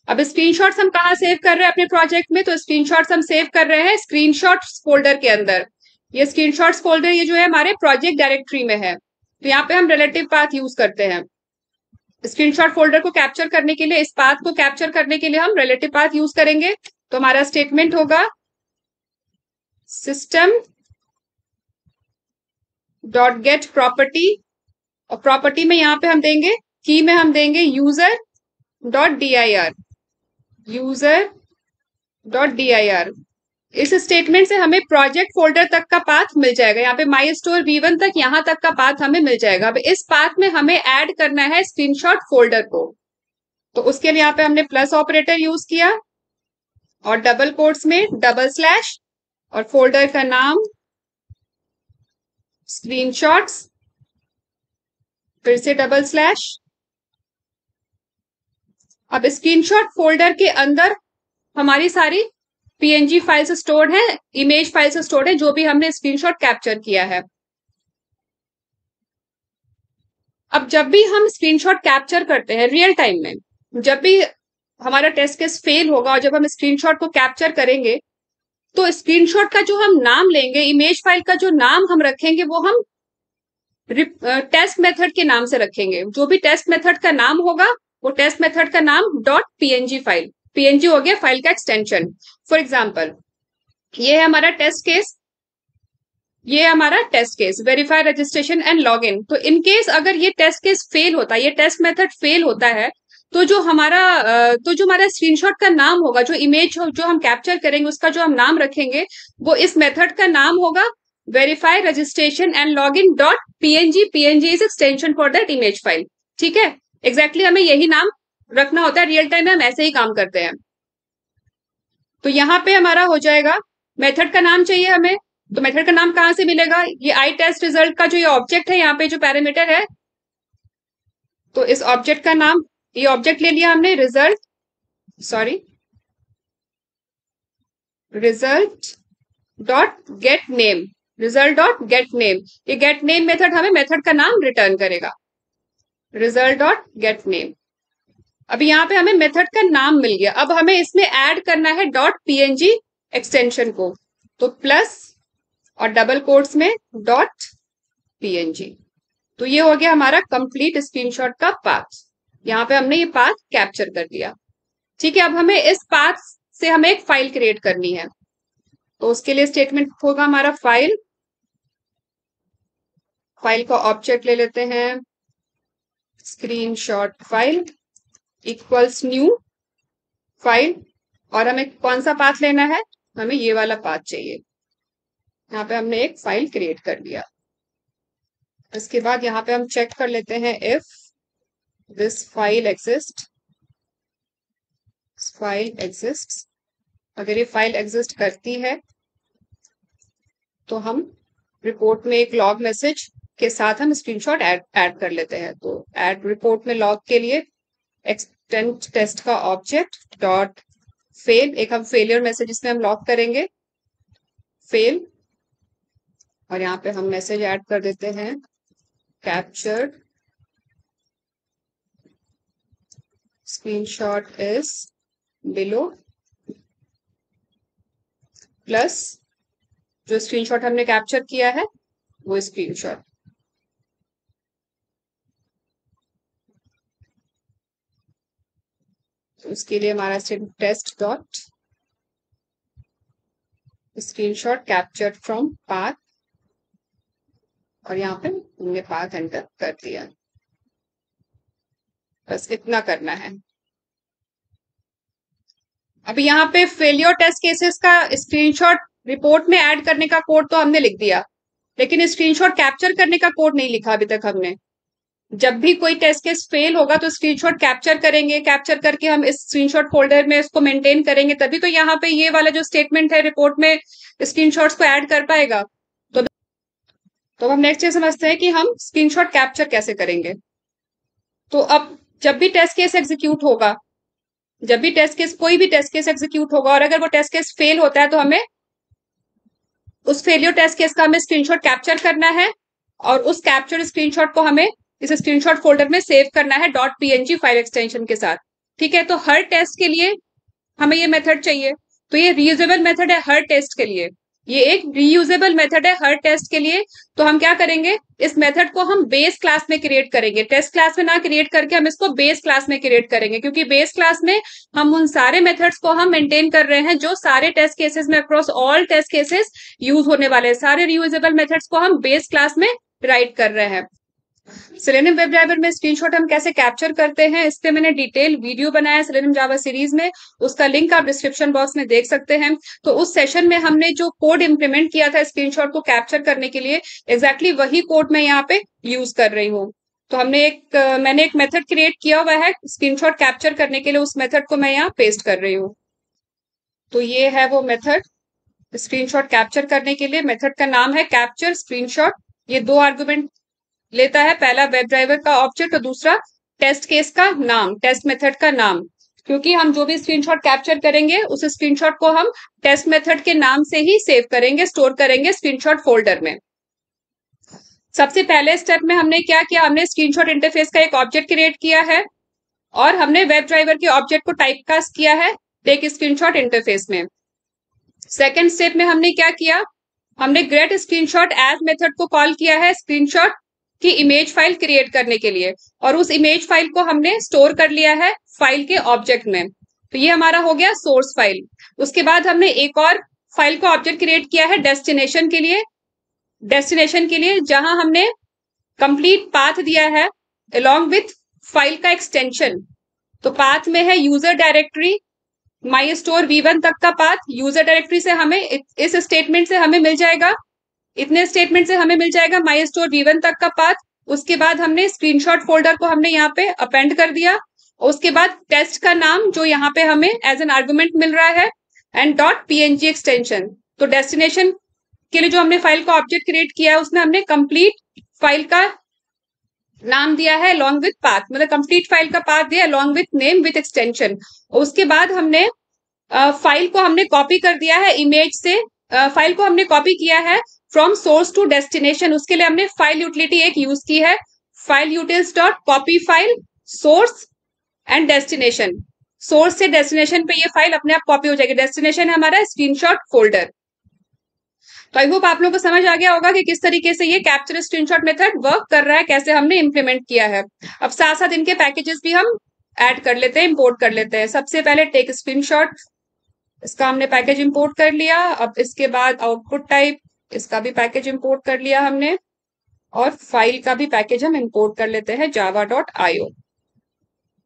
अब स्क्रीनशॉट्स हम कहाँ सेव कर रहे हैं अपने प्रोजेक्ट में, तो स्क्रीनशॉट्स हम सेव कर रहे हैं स्क्रीनशॉट्स फोल्डर के अंदर। ये स्क्रीनशॉट्स फोल्डर ये जो है हमारे प्रोजेक्ट डायरेक्टरी में है। तो यहाँ पे हम रिलेटिव पाथ यूज करते हैं। स्क्रीनशॉट फोल्डर को कैप्चर करने के लिए, इस पाथ को कैप्चर करने के लिए हम रिलेटिव पाथ यूज करेंगे। तो हमारा स्टेटमेंट होगा सिस्टम डॉट गेट प्रॉपर्टी, और प्रॉपर्टी में यहाँ पे हम देंगे, की में हम देंगे user dot dir, user dot dir। इस स्टेटमेंट से हमें प्रोजेक्ट फोल्डर तक का पाथ मिल जाएगा। यहाँ पे माई स्टोर V1 तक यहाँ तक का पाथ हमें मिल जाएगा। अब इस पाथ में हमें ऐड करना है स्क्रीनशॉट फोल्डर को। तो उसके लिए यहाँ पे हमने प्लस ऑपरेटर यूज किया और डबल कोट्स में डबल स्लैश और फोल्डर का नाम स्क्रीनशॉट्स, फिर से डबल स्लैश। अब स्क्रीनशॉट फोल्डर के अंदर हमारी सारी पीएनजी फाइल्स स्टोर्ड है, इमेज फाइल्स स्टोर्ड है, जो भी हमने स्क्रीनशॉट कैप्चर किया है। अब जब भी हम स्क्रीनशॉट कैप्चर करते हैं रियल टाइम में, जब भी हमारा टेस्ट केस फेल होगा और जब हम स्क्रीनशॉट को कैप्चर करेंगे, तो स्क्रीनशॉट का जो हम नाम लेंगे, इमेज फाइल का जो नाम हम रखेंगे, वो हम टेस्ट मेथड के नाम से रखेंगे। जो भी टेस्ट मेथड का नाम होगा वो टेस्ट मेथड का नाम डॉट पीएनजी फाइल, पीएनजी हो गया फाइल का एक्सटेंशन। फॉर एग्जाम्पल ये है हमारा टेस्ट केस, ये हमारा test case verify registration and log in. तो इन केस अगर ये टेस्ट केस फेल होता है, ये टेस्ट मेथड फेल होता है, तो जो हमारा स्क्रीनशॉट का नाम होगा, जो इमेज जो हम कैप्चर करेंगे उसका जो हम नाम रखेंगे, वो इस मेथड का नाम होगा verify registration and log in dot PNG. PNG is extension for that image file. ठीक है, एग्जैक्टली हमें यही नाम रखना होता है। रियल टाइम में हम ऐसे ही काम करते हैं। तो यहाँ पे हमारा हो जाएगा, मेथड का नाम चाहिए हमें, तो मेथड का नाम कहां से मिलेगा, ये आई टेस्ट रिजल्ट का जो ये ऑब्जेक्ट है, यहाँ पे जो पैरामीटर है, तो इस ऑब्जेक्ट का नाम, ये ऑब्जेक्ट ले लिया हमने result, sorry result dot gate name, result dot gate name, ये गेट नेम मेथड हमें मेथड का नाम रिटर्न करेगा, रिजल्ट डॉट गेट नेम। अभी यहाँ पे हमें मेथड का नाम मिल गया, अब हमें इसमें ऐड करना है डॉट पीएनजी एक्सटेंशन को, तो प्लस और डबल कोट्स में डॉट पीएनजी। तो ये हो गया हमारा कंप्लीट स्क्रीनशॉट का पाथ, यहाँ पे हमने ये पाथ कैप्चर कर दिया। ठीक है, अब हमें इस पाथ से हमें एक फाइल क्रिएट करनी है, तो उसके लिए स्टेटमेंट होगा हमारा फाइल, फाइल का ऑब्जेक्ट ले लेते हैं screenshot file equals new file, और हमें कौन सा पाथ लेना है, हमें ये वाला पाथ चाहिए। यहाँ पे हमने एक फाइल क्रिएट कर दिया। इसके बाद यहाँ पे हम चेक कर लेते हैं if this file exist, file exist, अगर ये फाइल एग्जिस्ट करती है तो हम रिपोर्ट में एक लॉग मैसेज के साथ हम स्क्रीनशॉट ऐड कर लेते हैं। तो ऐड रिपोर्ट में लॉग के लिए एक्सटेंड टेस्ट का ऑब्जेक्ट डॉट फेल, एक हम फेलियर मैसेज इसमें हम लॉग करेंगे फेल, और यहाँ पे हम मैसेज ऐड कर देते हैं captured screenshot is below, plus जो स्क्रीनशॉट हमने कैप्चर किया है वो स्क्रीनशॉट। तो उसके लिए हमारा test dot screenshot captured from path, और यहाँ पे हमने पाथ एंटर कर दिया। बस इतना करना है। अभी यहाँ पे फेलियर टेस्ट केसेस का स्क्रीनशॉट रिपोर्ट में ऐड करने का कोड तो हमने लिख दिया, लेकिन स्क्रीनशॉट कैप्चर करने का कोड नहीं लिखा अभी तक हमने। जब भी कोई टेस्ट केस फेल होगा तो स्क्रीनशॉट कैप्चर करेंगे, कैप्चर करके हम इस स्क्रीनशॉट फोल्डर में इसको मेंटेन करेंगे, तभी तो यहाँ पे ये वाला जो स्टेटमेंट है रिपोर्ट में स्क्रीनशॉट्स को ऐड कर पाएगा। तो हम नेक्स्ट ये समझते हैं कि हम स्क्रीनशॉट कैप्चर कैसे करेंगे। तो अब जब भी टेस्ट केस एग्जीक्यूट होगा, जब भी टेस्ट केस कोई भी टेस्ट केस एग्जीक्यूट होगा और अगर वो टेस्ट केस फेल होता है तो हमें उस फेलियर टेस्ट केस का हमें स्क्रीनशॉट कैप्चर करना है, और उस कैप्चर स्क्रीनशॉट को हमें इस स्क्रीनशॉट फोल्डर में सेव करना है डॉट पीएनजी फाइल एक्सटेंशन के साथ। ठीक है, तो हर टेस्ट के लिए हमें ये मेथड चाहिए, तो ये रीयूजेबल मेथड है हर टेस्ट के लिए, ये एक रीयूजेबल मेथड है हर टेस्ट के लिए। तो हम क्या करेंगे, इस मेथड को हम बेस क्लास में क्रिएट करेंगे, टेस्ट क्लास में ना क्रिएट करके हम इसको बेस क्लास में क्रिएट करेंगे, क्योंकि बेस क्लास में हम उन सारे मेथड्स को हम मेंटेन कर रहे हैं जो सारे टेस्ट केसेस में across all test cases use होने वाले हैं। सारे रीयूजेबल मेथड्स को हम बेस क्लास में राइट कर रहे हैं। सेलेनियम वेब ड्राइवर में स्क्रीनशॉट हम कैसे कैप्चर करते हैं, इस पे मैंने डिटेल वीडियो बनाया है सेलेनियम जावा सीरीज में, उसका लिंक आप डिस्क्रिप्शन बॉक्स में देख सकते हैं। तो उस सेशन में हमने जो कोड इंप्लीमेंट किया था स्क्रीनशॉट को कैप्चर करने के लिए, एग्जैक्टली वही कोड मैं यहाँ पे यूज कर रही हूँ। तो मैंने एक मेथड क्रिएट किया हुआ है स्क्रीनशॉट कैप्चर करने के लिए, उस मेथड को मैं यहाँ पेस्ट कर रही हूँ। तो ये है वो मेथड स्क्रीनशॉट कैप्चर करने के लिए, मेथड का नाम है कैप्चर स्क्रीनशॉट। ये दो आर्गुमेंट लेता है, पहला वेब ड्राइवर का ऑब्जेक्ट और दूसरा टेस्ट केस का नाम, टेस्ट मेथड का नाम, क्योंकि हम जो भी स्क्रीनशॉट कैप्चर करेंगे उस स्क्रीनशॉट को हम टेस्ट मेथड के नाम से ही सेव करेंगे, स्टोर करेंगे स्क्रीनशॉट फोल्डर में। सबसे पहले स्टेप में हमने क्या किया, हमने स्क्रीनशॉट इंटरफेस का एक ऑब्जेक्ट क्रिएट किया है और हमने वेब ड्राइवर के ऑब्जेक्ट को टाइपकास्ट किया है टेक स्क्रीनशॉट इंटरफेस में। सेकेंड स्टेप में हमने क्या किया, हमने गेट स्क्रीनशॉट एज मेथड को कॉल किया है स्क्रीनशॉट की इमेज फाइल क्रिएट करने के लिए, और उस इमेज फाइल को हमने स्टोर कर लिया है फाइल के ऑब्जेक्ट में। तो ये हमारा हो गया सोर्स फाइल। उसके बाद हमने एक और फाइल का ऑब्जेक्ट क्रिएट किया है डेस्टिनेशन के लिए, जहां हमने कंप्लीट पाथ दिया है अलोंग विथ फाइल का एक्सटेंशन। तो पाथ में है यूजर डायरेक्टरी माई स्टोर V1 तक का पाथ, यूजर डायरेक्टरी से हमें इस स्टेटमेंट से हमें मिल जाएगा, इतने स्टेटमेंट से हमें मिल जाएगा माई स्टोर V1 तक का पाथ। उसके बाद हमने स्क्रीनशॉट फोल्डर को हमने यहाँ पे अपेंड कर दिया, उसके बाद टेस्ट का नाम जो यहाँ पे हमें एज एन आर्गुमेंट मिल रहा है एंड डॉट पीएनजी एक्सटेंशन। तो डेस्टिनेशन के लिए जो हमने फाइल का ऑब्जेक्ट क्रिएट किया है उसमें हमने कंप्लीट फाइल का नाम दिया है अलॉन्ग विथ पाथ, मतलब कंप्लीट फाइल का पाथ दिया along with name with extension. उसके बाद हमने फाइल को हमने कॉपी कर दिया है इमेज से, फाइल को हमने कॉपी किया है फ्रॉम सोर्स टू डेस्टिनेशन। उसके लिए हमने फाइल यूटिलिटी एक यूज की है, file utils dot copy file source and destination. Source से डेस्टिनेशन पे ये फाइल अपने आप कॉपी हो जाएगी। डेस्टिनेशन है हमारा स्क्रीनशॉट फोल्डर। तो आई होप आप लोगों को समझ आ गया होगा कि किस तरीके से ये कैप्चर स्क्रीनशॉट मेथड वर्क कर रहा है, कैसे हमने इंप्लीमेंट किया है। अब साथ साथ इनके पैकेजेस भी हम ऐड कर लेते हैं, इंपोर्ट कर लेते हैं। सबसे पहले टेक स्क्रीनशॉट, इसका हमने पैकेज इंपोर्ट कर लिया। अब इसके बाद आउटपुट टाइप, इसका भी पैकेज इंपोर्ट कर लिया हमने। और फाइल का भी पैकेज हम इंपोर्ट कर लेते हैं java.io।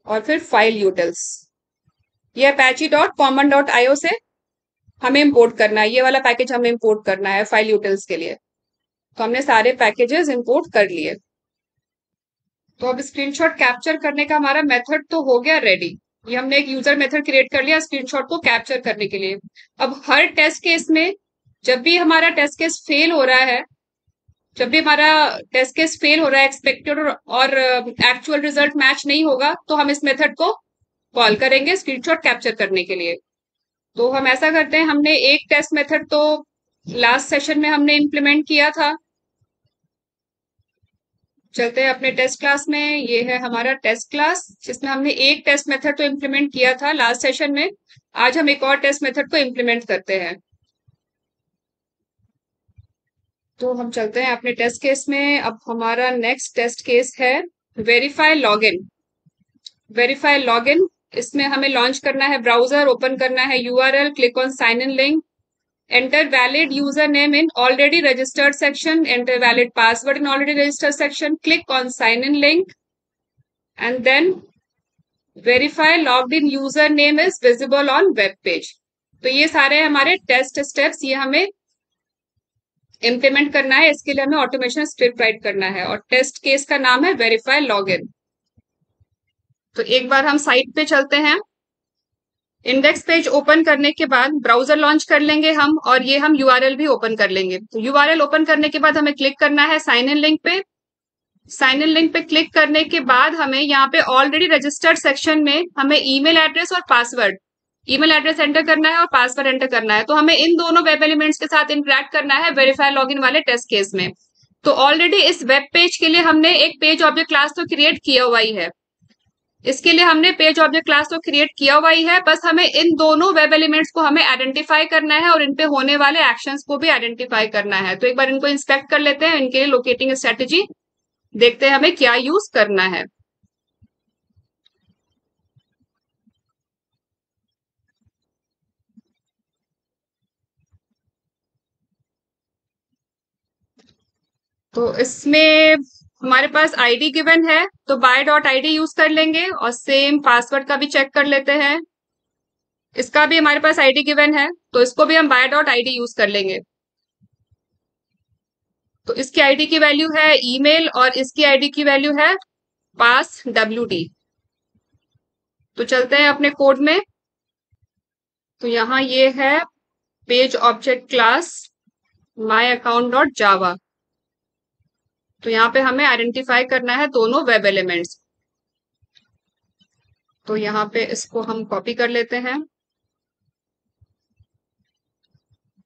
और फिर फाइल यूटिल्स, ये apache.common.io से हमें इंपोर्ट करना है, ये वाला पैकेज हमें इंपोर्ट करना है फाइल यूटिल्स के लिए। तो हमने सारे पैकेजेस इंपोर्ट कर लिए। तो अब स्क्रीनशॉट कैप्चर करने का हमारा मेथड तो हो गया रेडी। ये हमने एक यूजर मेथड क्रिएट कर लिया स्क्रीनशॉट को कैप्चर करने के लिए। अब हर टेस्ट केस में जब भी हमारा टेस्ट केस फेल हो रहा है, जब भी हमारा टेस्ट केस फेल हो रहा है, एक्सपेक्टेड और एक्चुअल रिजल्ट मैच नहीं होगा, तो हम इस मेथड को कॉल करेंगे स्क्रीनशॉट कैप्चर करने के लिए। तो हम ऐसा करते हैं, हमने एक टेस्ट मेथड तो लास्ट सेशन में हमने इम्प्लीमेंट किया था। चलते हैं अपने टेस्ट क्लास में। ये है हमारा टेस्ट क्लास जिसमें हमने एक टेस्ट मेथड तो इम्प्लीमेंट किया था लास्ट सेशन में। आज हम एक और टेस्ट मेथड को इम्प्लीमेंट करते हैं। तो हम चलते हैं अपने टेस्ट केस में। अब हमारा नेक्स्ट टेस्ट केस है वेरीफाई लॉगिन। वेरीफाई लॉगिन, इसमें हमें लॉन्च करना है ब्राउजर, ओपन करना है URL, click on sign in link, enter valid username in already registered section, enter valid password in already registered section, click on sign in link, and then verify logged in username is visible on web page। तो ये सारे हमारे test steps, ये हमें implement करना है। इसके लिए हमें ऑटोमेशन स्क्रिप्ट राइट करना है और टेस्ट केस का नाम है वेरीफाई लॉगिन। तो एक बार हम साइट पे चलते हैं। इंडेक्स पेज ओपन करने के बाद ब्राउजर लॉन्च कर लेंगे हम, और ये हम यूआरएल भी ओपन कर लेंगे। तो यूआरएल ओपन करने के बाद हमें क्लिक करना है साइन इन लिंक पे। साइन इन लिंक पे क्लिक करने के बाद हमें यहाँ पे ऑलरेडी रजिस्टर्ड सेक्शन में हमें ईमेल एड्रेस और पासवर्ड, ईमेल एड्रेस एंटर करना है और पासवर्ड एंटर करना है। तो हमें इन दोनों वेब एलिमेंट्स के साथ इंटरेक्ट करना है वेरीफाई लॉगिन वाले टेस्ट केस में। तो ऑलरेडी इस वेब पेज के लिए हमने एक पेज ऑब्जेक्ट क्लास तो क्रिएट किया हुआ ही है। इसके लिए हमने पेज ऑब्जेक्ट क्लास तो क्रिएट किया हुआ ही है, बस हमें इन दोनों वेब एलिमेंट्स को हमें आइडेंटिफाई करना है और इन पे होने वाले एक्शंस को भी आइडेंटिफाई करना है। तो एक बार इनको इंस्पेक्ट कर लेते हैं। इनके लिए लोकेटिंग स्ट्रेटेजी देखते हैं हमें क्या यूज करना है। तो इसमें हमारे पास आईडी गिवन है, तो बाय डॉट आईडी यूज कर लेंगे और सेम पासवर्ड का भी चेक कर लेते हैं। इसका भी हमारे पास आईडी गिवन है, तो इसको भी हम बाय डॉट आईडी यूज कर लेंगे। तो इसकी आईडी की वैल्यू है ईमेल और इसकी आईडी की वैल्यू है पास wd। तो चलते हैं अपने कोड में। तो यहाँ ये है page object class my account dot जावा। तो यहाँ पे हमें आइडेंटिफाई करना है दोनों वेब एलिमेंट्स। तो यहाँ पे इसको हम कॉपी कर लेते हैं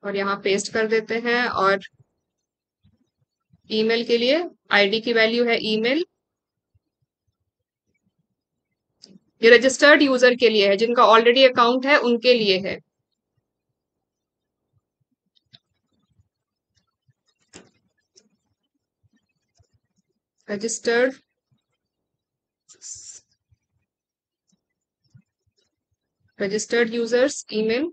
और यहाँ पेस्ट कर देते हैं। और ईमेल के लिए आईडी की वैल्यू है ईमेल। ये रजिस्टर्ड यूजर के लिए है, जिनका ऑलरेडी अकाउंट है उनके लिए है। Registered users email.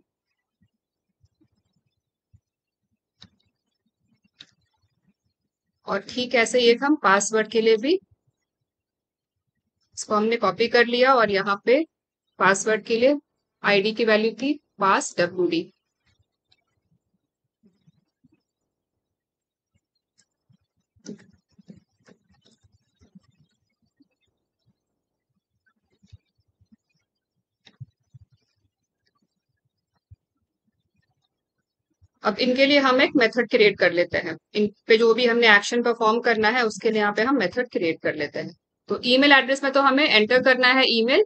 और ठीक ऐसे ये हम पासवर्ड के लिए भी इसको हमने कॉपी कर लिया और यहाँ पे पासवर्ड के लिए आईडी की वैल्यू थी पास wd। अब इनके लिए हम एक मेथड क्रिएट कर लेते हैं। इन पे जो भी हमने एक्शन परफॉर्म करना है उसके लिए यहाँ पे हम मेथड क्रिएट कर लेते हैं। तो ईमेल एड्रेस में तो हमें एंटर करना है ईमेल,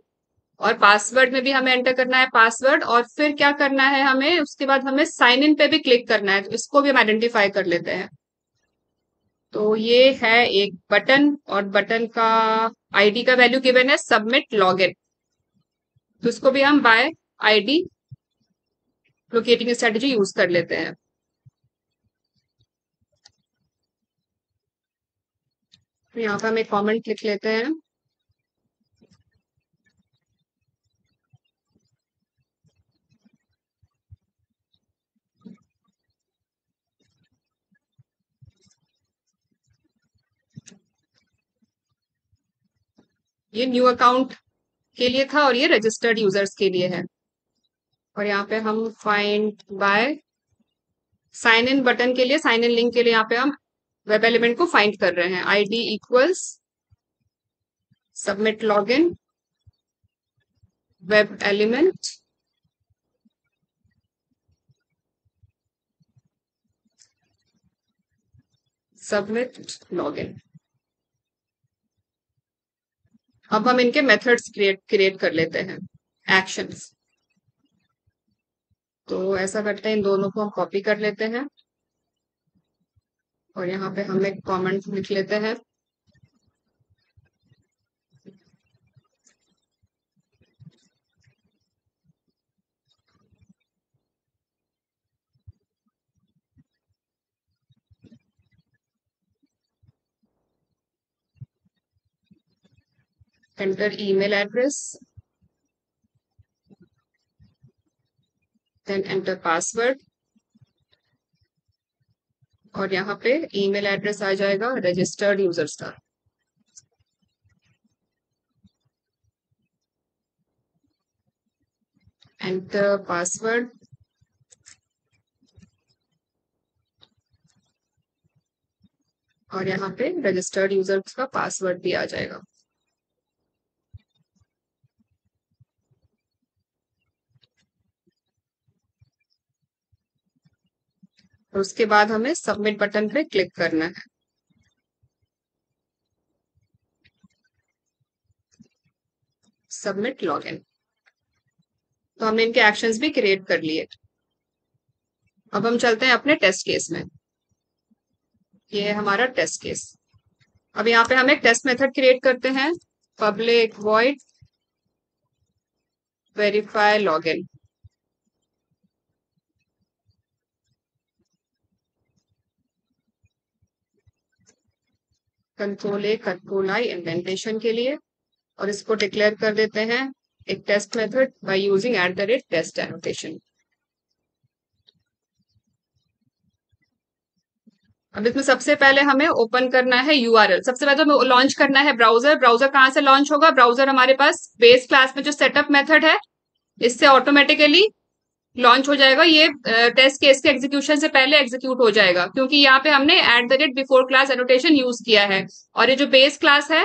और पासवर्ड में भी हमें एंटर करना है पासवर्ड, और फिर क्या करना है हमें, उसके बाद हमें साइन इन पे भी क्लिक करना है, तो इसको भी हम आइडेंटिफाई कर लेते हैं। तो ये है एक बटन, और बटन का आईडी का वैल्यू गिवन है सबमिट लॉगिन। तो इसको भी हम bye ID locating strategy use कर लेते हैं। तो यहाँ पे हम एक कमेंट लिख लेते हैं। ये न्यू अकाउंट के लिए था और ये रजिस्टर्ड यूजर्स के लिए है। और यहाँ पे हम find by sign in button के लिए, साइन इन लिंक के लिए यहाँ पे हम वेब एलिमेंट को फाइंड कर रहे हैं। ID equals submit login web element submit login. अब हम इनके मेथड्स क्रिएट कर लेते हैं, एक्शंस। तो ऐसा करते हैं, इन दोनों को हम कॉपी कर लेते हैं और यहाँ पे हम एक कमेंट लिख लेते हैं। Enter email address, then enter password, और यहाँ पे ईमेल एड्रेस आ जाएगा रजिस्टर्ड यूजर्स का। एंटर पासवर्ड, और यहाँ पे रजिस्टर्ड यूजर्स का पासवर्ड भी आ जाएगा। और उसके बाद हमें सबमिट बटन पे क्लिक करना है। Submit login. तो हमने इनके एक्शंस भी क्रिएट कर लिए। अब हम चलते हैं अपने टेस्ट केस में। ये है हमारा टेस्ट केस। अब यहाँ पे हम एक टेस्ट मेथड क्रिएट करते हैं, public void verify login. Control A control I indentation के लिए, और इसको डिक्लेयर कर देते हैं एक test method by using @test annotation. अब इसमें सबसे पहले हमें ओपन करना है यूआरएल। सबसे पहले तो लॉन्च करना है ब्राउजर। ब्राउजर कहाँ से लॉन्च होगा? ब्राउजर हमारे पास बेस क्लास में जो सेटअप मेथड है, इससे ऑटोमेटिकली लॉन्च हो जाएगा। ये टेस्ट केस के एग्जीक्यूशन से पहले एग्जीक्यूट हो जाएगा, क्योंकि यहाँ पे हमने @बिफोर क्लास एनोटेशन यूज किया है। और ये जो बेस क्लास है,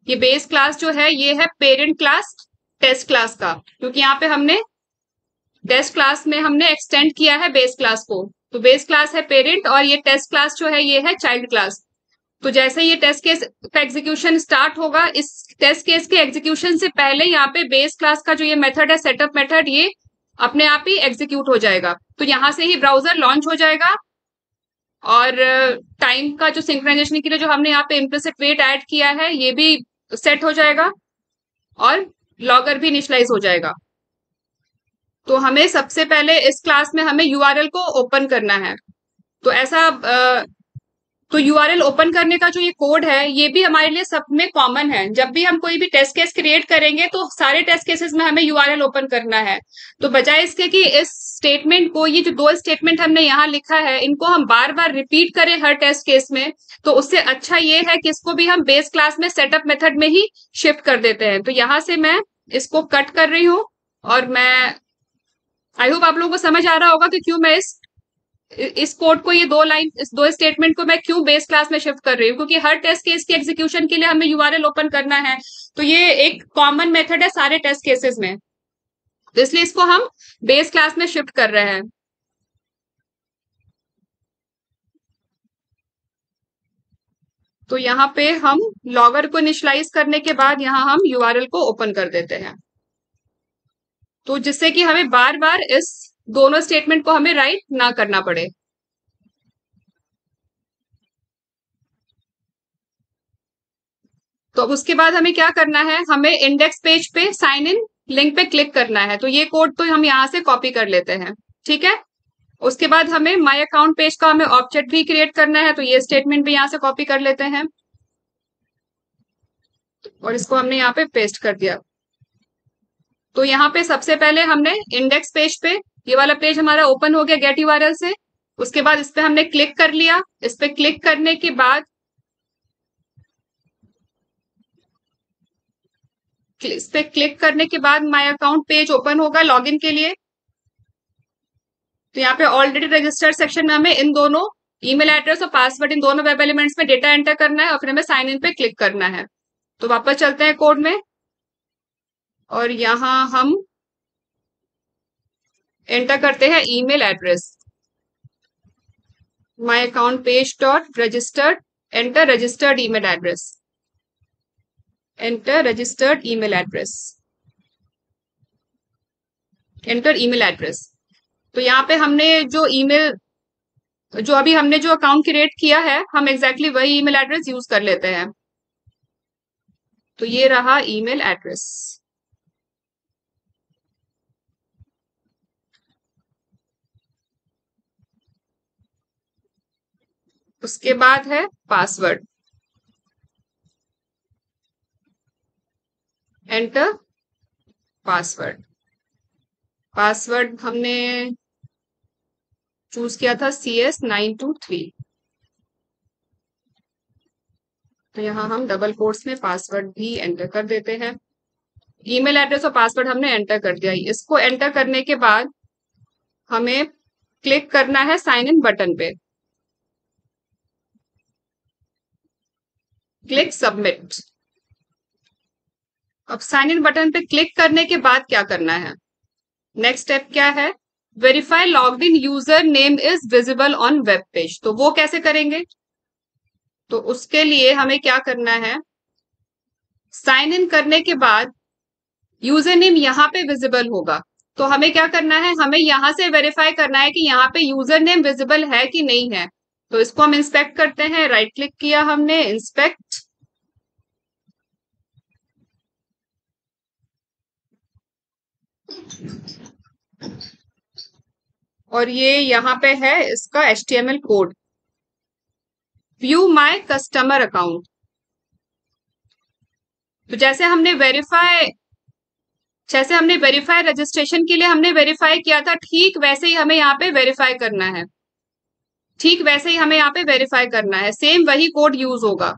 ये बेस क्लास जो है, ये है पेरेंट क्लास टेस्ट क्लास का, क्योंकि यहाँ पे हमने टेस्ट क्लास में हमने एक्सटेंड किया है बेस क्लास को। तो बेस क्लास है पेरेंट, और ये टेस्ट क्लास जो है ये है चाइल्ड क्लास। तो जैसे ये टेस्ट केस का एग्जीक्यूशन स्टार्ट होगा, इस टेस्ट केस के एग्जीक्यूशन से पहले यहाँ पे बेस क्लास का जो ये मेथड है, सेटअप मेथड, ये अपने आप ही एग्जीक्यूट हो जाएगा। तो यहां से ही ब्राउजर लॉन्च हो जाएगा, और टाइम का जो सिंक्रोनाइजेशन के लिए जो हमने यहाँ पे इम्प्लिसिट वेट ऐड किया है, ये भी सेट हो जाएगा, और लॉगर भी इनिशियलाइज हो जाएगा। तो हमें सबसे पहले इस क्लास में हमें यूआरएल को ओपन करना है। तो ऐसा तो यूआरएल ओपन करने का जो ये कोड है, ये भी हमारे लिए सब में कॉमन है। जब भी हम कोई भी टेस्ट केस क्रिएट करेंगे, तो सारे टेस्ट केसेस में हमें यूआरएल ओपन करना है। तो बजाय इसके कि इस स्टेटमेंट को, ये जो दो स्टेटमेंट हमने यहाँ लिखा है, इनको हम बार बार रिपीट करें हर टेस्ट केस में, तो उससे अच्छा ये है कि इसको भी हम बेस क्लास में सेटअप मेथड में ही शिफ्ट कर देते हैं। तो यहां से मैं इसको कट कर रही हूँ, और मैं आई होप आप लोगों को समझ आ रहा होगा कि क्यों मैं इस कोड को, ये दो लाइन, इस दो स्टेटमेंट को मैं क्यों बेस क्लास में शिफ्ट कर रही हूँ, क्योंकि हर टेस्ट केस के एग्जीक्यूशन के लिए हमें यूआरएल ओपन करना है। तो ये एक कॉमन मेथड है सारे टेस्ट केसेस में, तो इसलिए इसको हम बेस क्लास में शिफ्ट कर रहे हैं। तो यहाँ पे हम लॉगर को इनिशियलाइज करने के बाद यहाँ हम यूआरएल को ओपन कर देते हैं। तो जिससे कि हमें बार बार इस दोनों स्टेटमेंट को हमें राइट ना करना पड़े। तो अब उसके बाद हमें क्या करना है, हमें इंडेक्स पेज पे साइन इन लिंक पे क्लिक करना है। तो ये कोड तो हम यहाँ से कॉपी कर लेते हैं, ठीक है। उसके बाद हमें माय अकाउंट पेज का हमें ऑब्जेक्ट भी क्रिएट करना है, तो ये स्टेटमेंट भी यहाँ से कॉपी कर लेते हैं और इसको हमने यहाँ पे पेस्ट कर दिया। तो यहाँ पे सबसे पहले हमने इंडेक्स पेज पे, ये वाला पेज हमारा ओपन हो गया गेट यूआरएल से। उसके बाद इस पे हमने क्लिक कर लिया। इस पे क्लिक करने के बाद इस पे क्लिक करने के बाद माय अकाउंट पेज ओपन होगा लॉगिन के लिए। तो यहाँ पे ऑलरेडी रजिस्टर्ड सेक्शन में हमें इन दोनों ईमेल एड्रेस और पासवर्ड, इन दोनों वेब एलिमेंट्स में डेटा एंटर करना है और फिर हमें साइन इन पे क्लिक करना है। तो वापस चलते हैं कोड में और यहाँ हम एंटर करते हैं email address my account page dot registered, enter registered email address, enter registered email address, enter email address. तो यहाँ पे हमने जो ईमेल, जो अभी हमने जो अकाउंट क्रिएट किया है, हम एग्जैक्टली वही ईमेल एड्रेस यूज कर लेते हैं। तो ये रहा ईमेल एड्रेस। उसके बाद है पासवर्ड, एंटर पासवर्ड। पासवर्ड हमने चूज किया था CS923। तो यहाँ हम डबल कोट्स में पासवर्ड भी एंटर कर देते हैं। ईमेल एड्रेस और पासवर्ड हमने एंटर कर दिया। इसको एंटर करने के बाद हमें क्लिक करना है साइन इन बटन पे, क्लिक सबमिट। अब साइन इन बटन पे क्लिक करने के बाद क्या करना है, नेक्स्ट स्टेप क्या है, verify logged in user name is visible on web page. तो वो कैसे करेंगे, तो उसके लिए हमें क्या करना है, साइन इन करने के बाद यूजर नेम यहाँ पे विजिबल होगा। तो हमें क्या करना है, हमें यहां से वेरीफाई करना है कि यहाँ पे यूजर नेम विजिबल है कि नहीं है। तो इसको हम इंस्पेक्ट करते हैं, राइट क्लिक किया हमने, इंस्पेक्ट, और ये यहाँ पे है इसका HTML code, view my customer account. तो जैसे हमने वेरीफाई रजिस्ट्रेशन के लिए हमने वेरीफाई किया था, ठीक वैसे ही हमें यहाँ पे वेरीफाई करना है, ठीक वैसे ही हमें यहाँ पे वेरीफाई करना है, सेम वही कोड यूज होगा।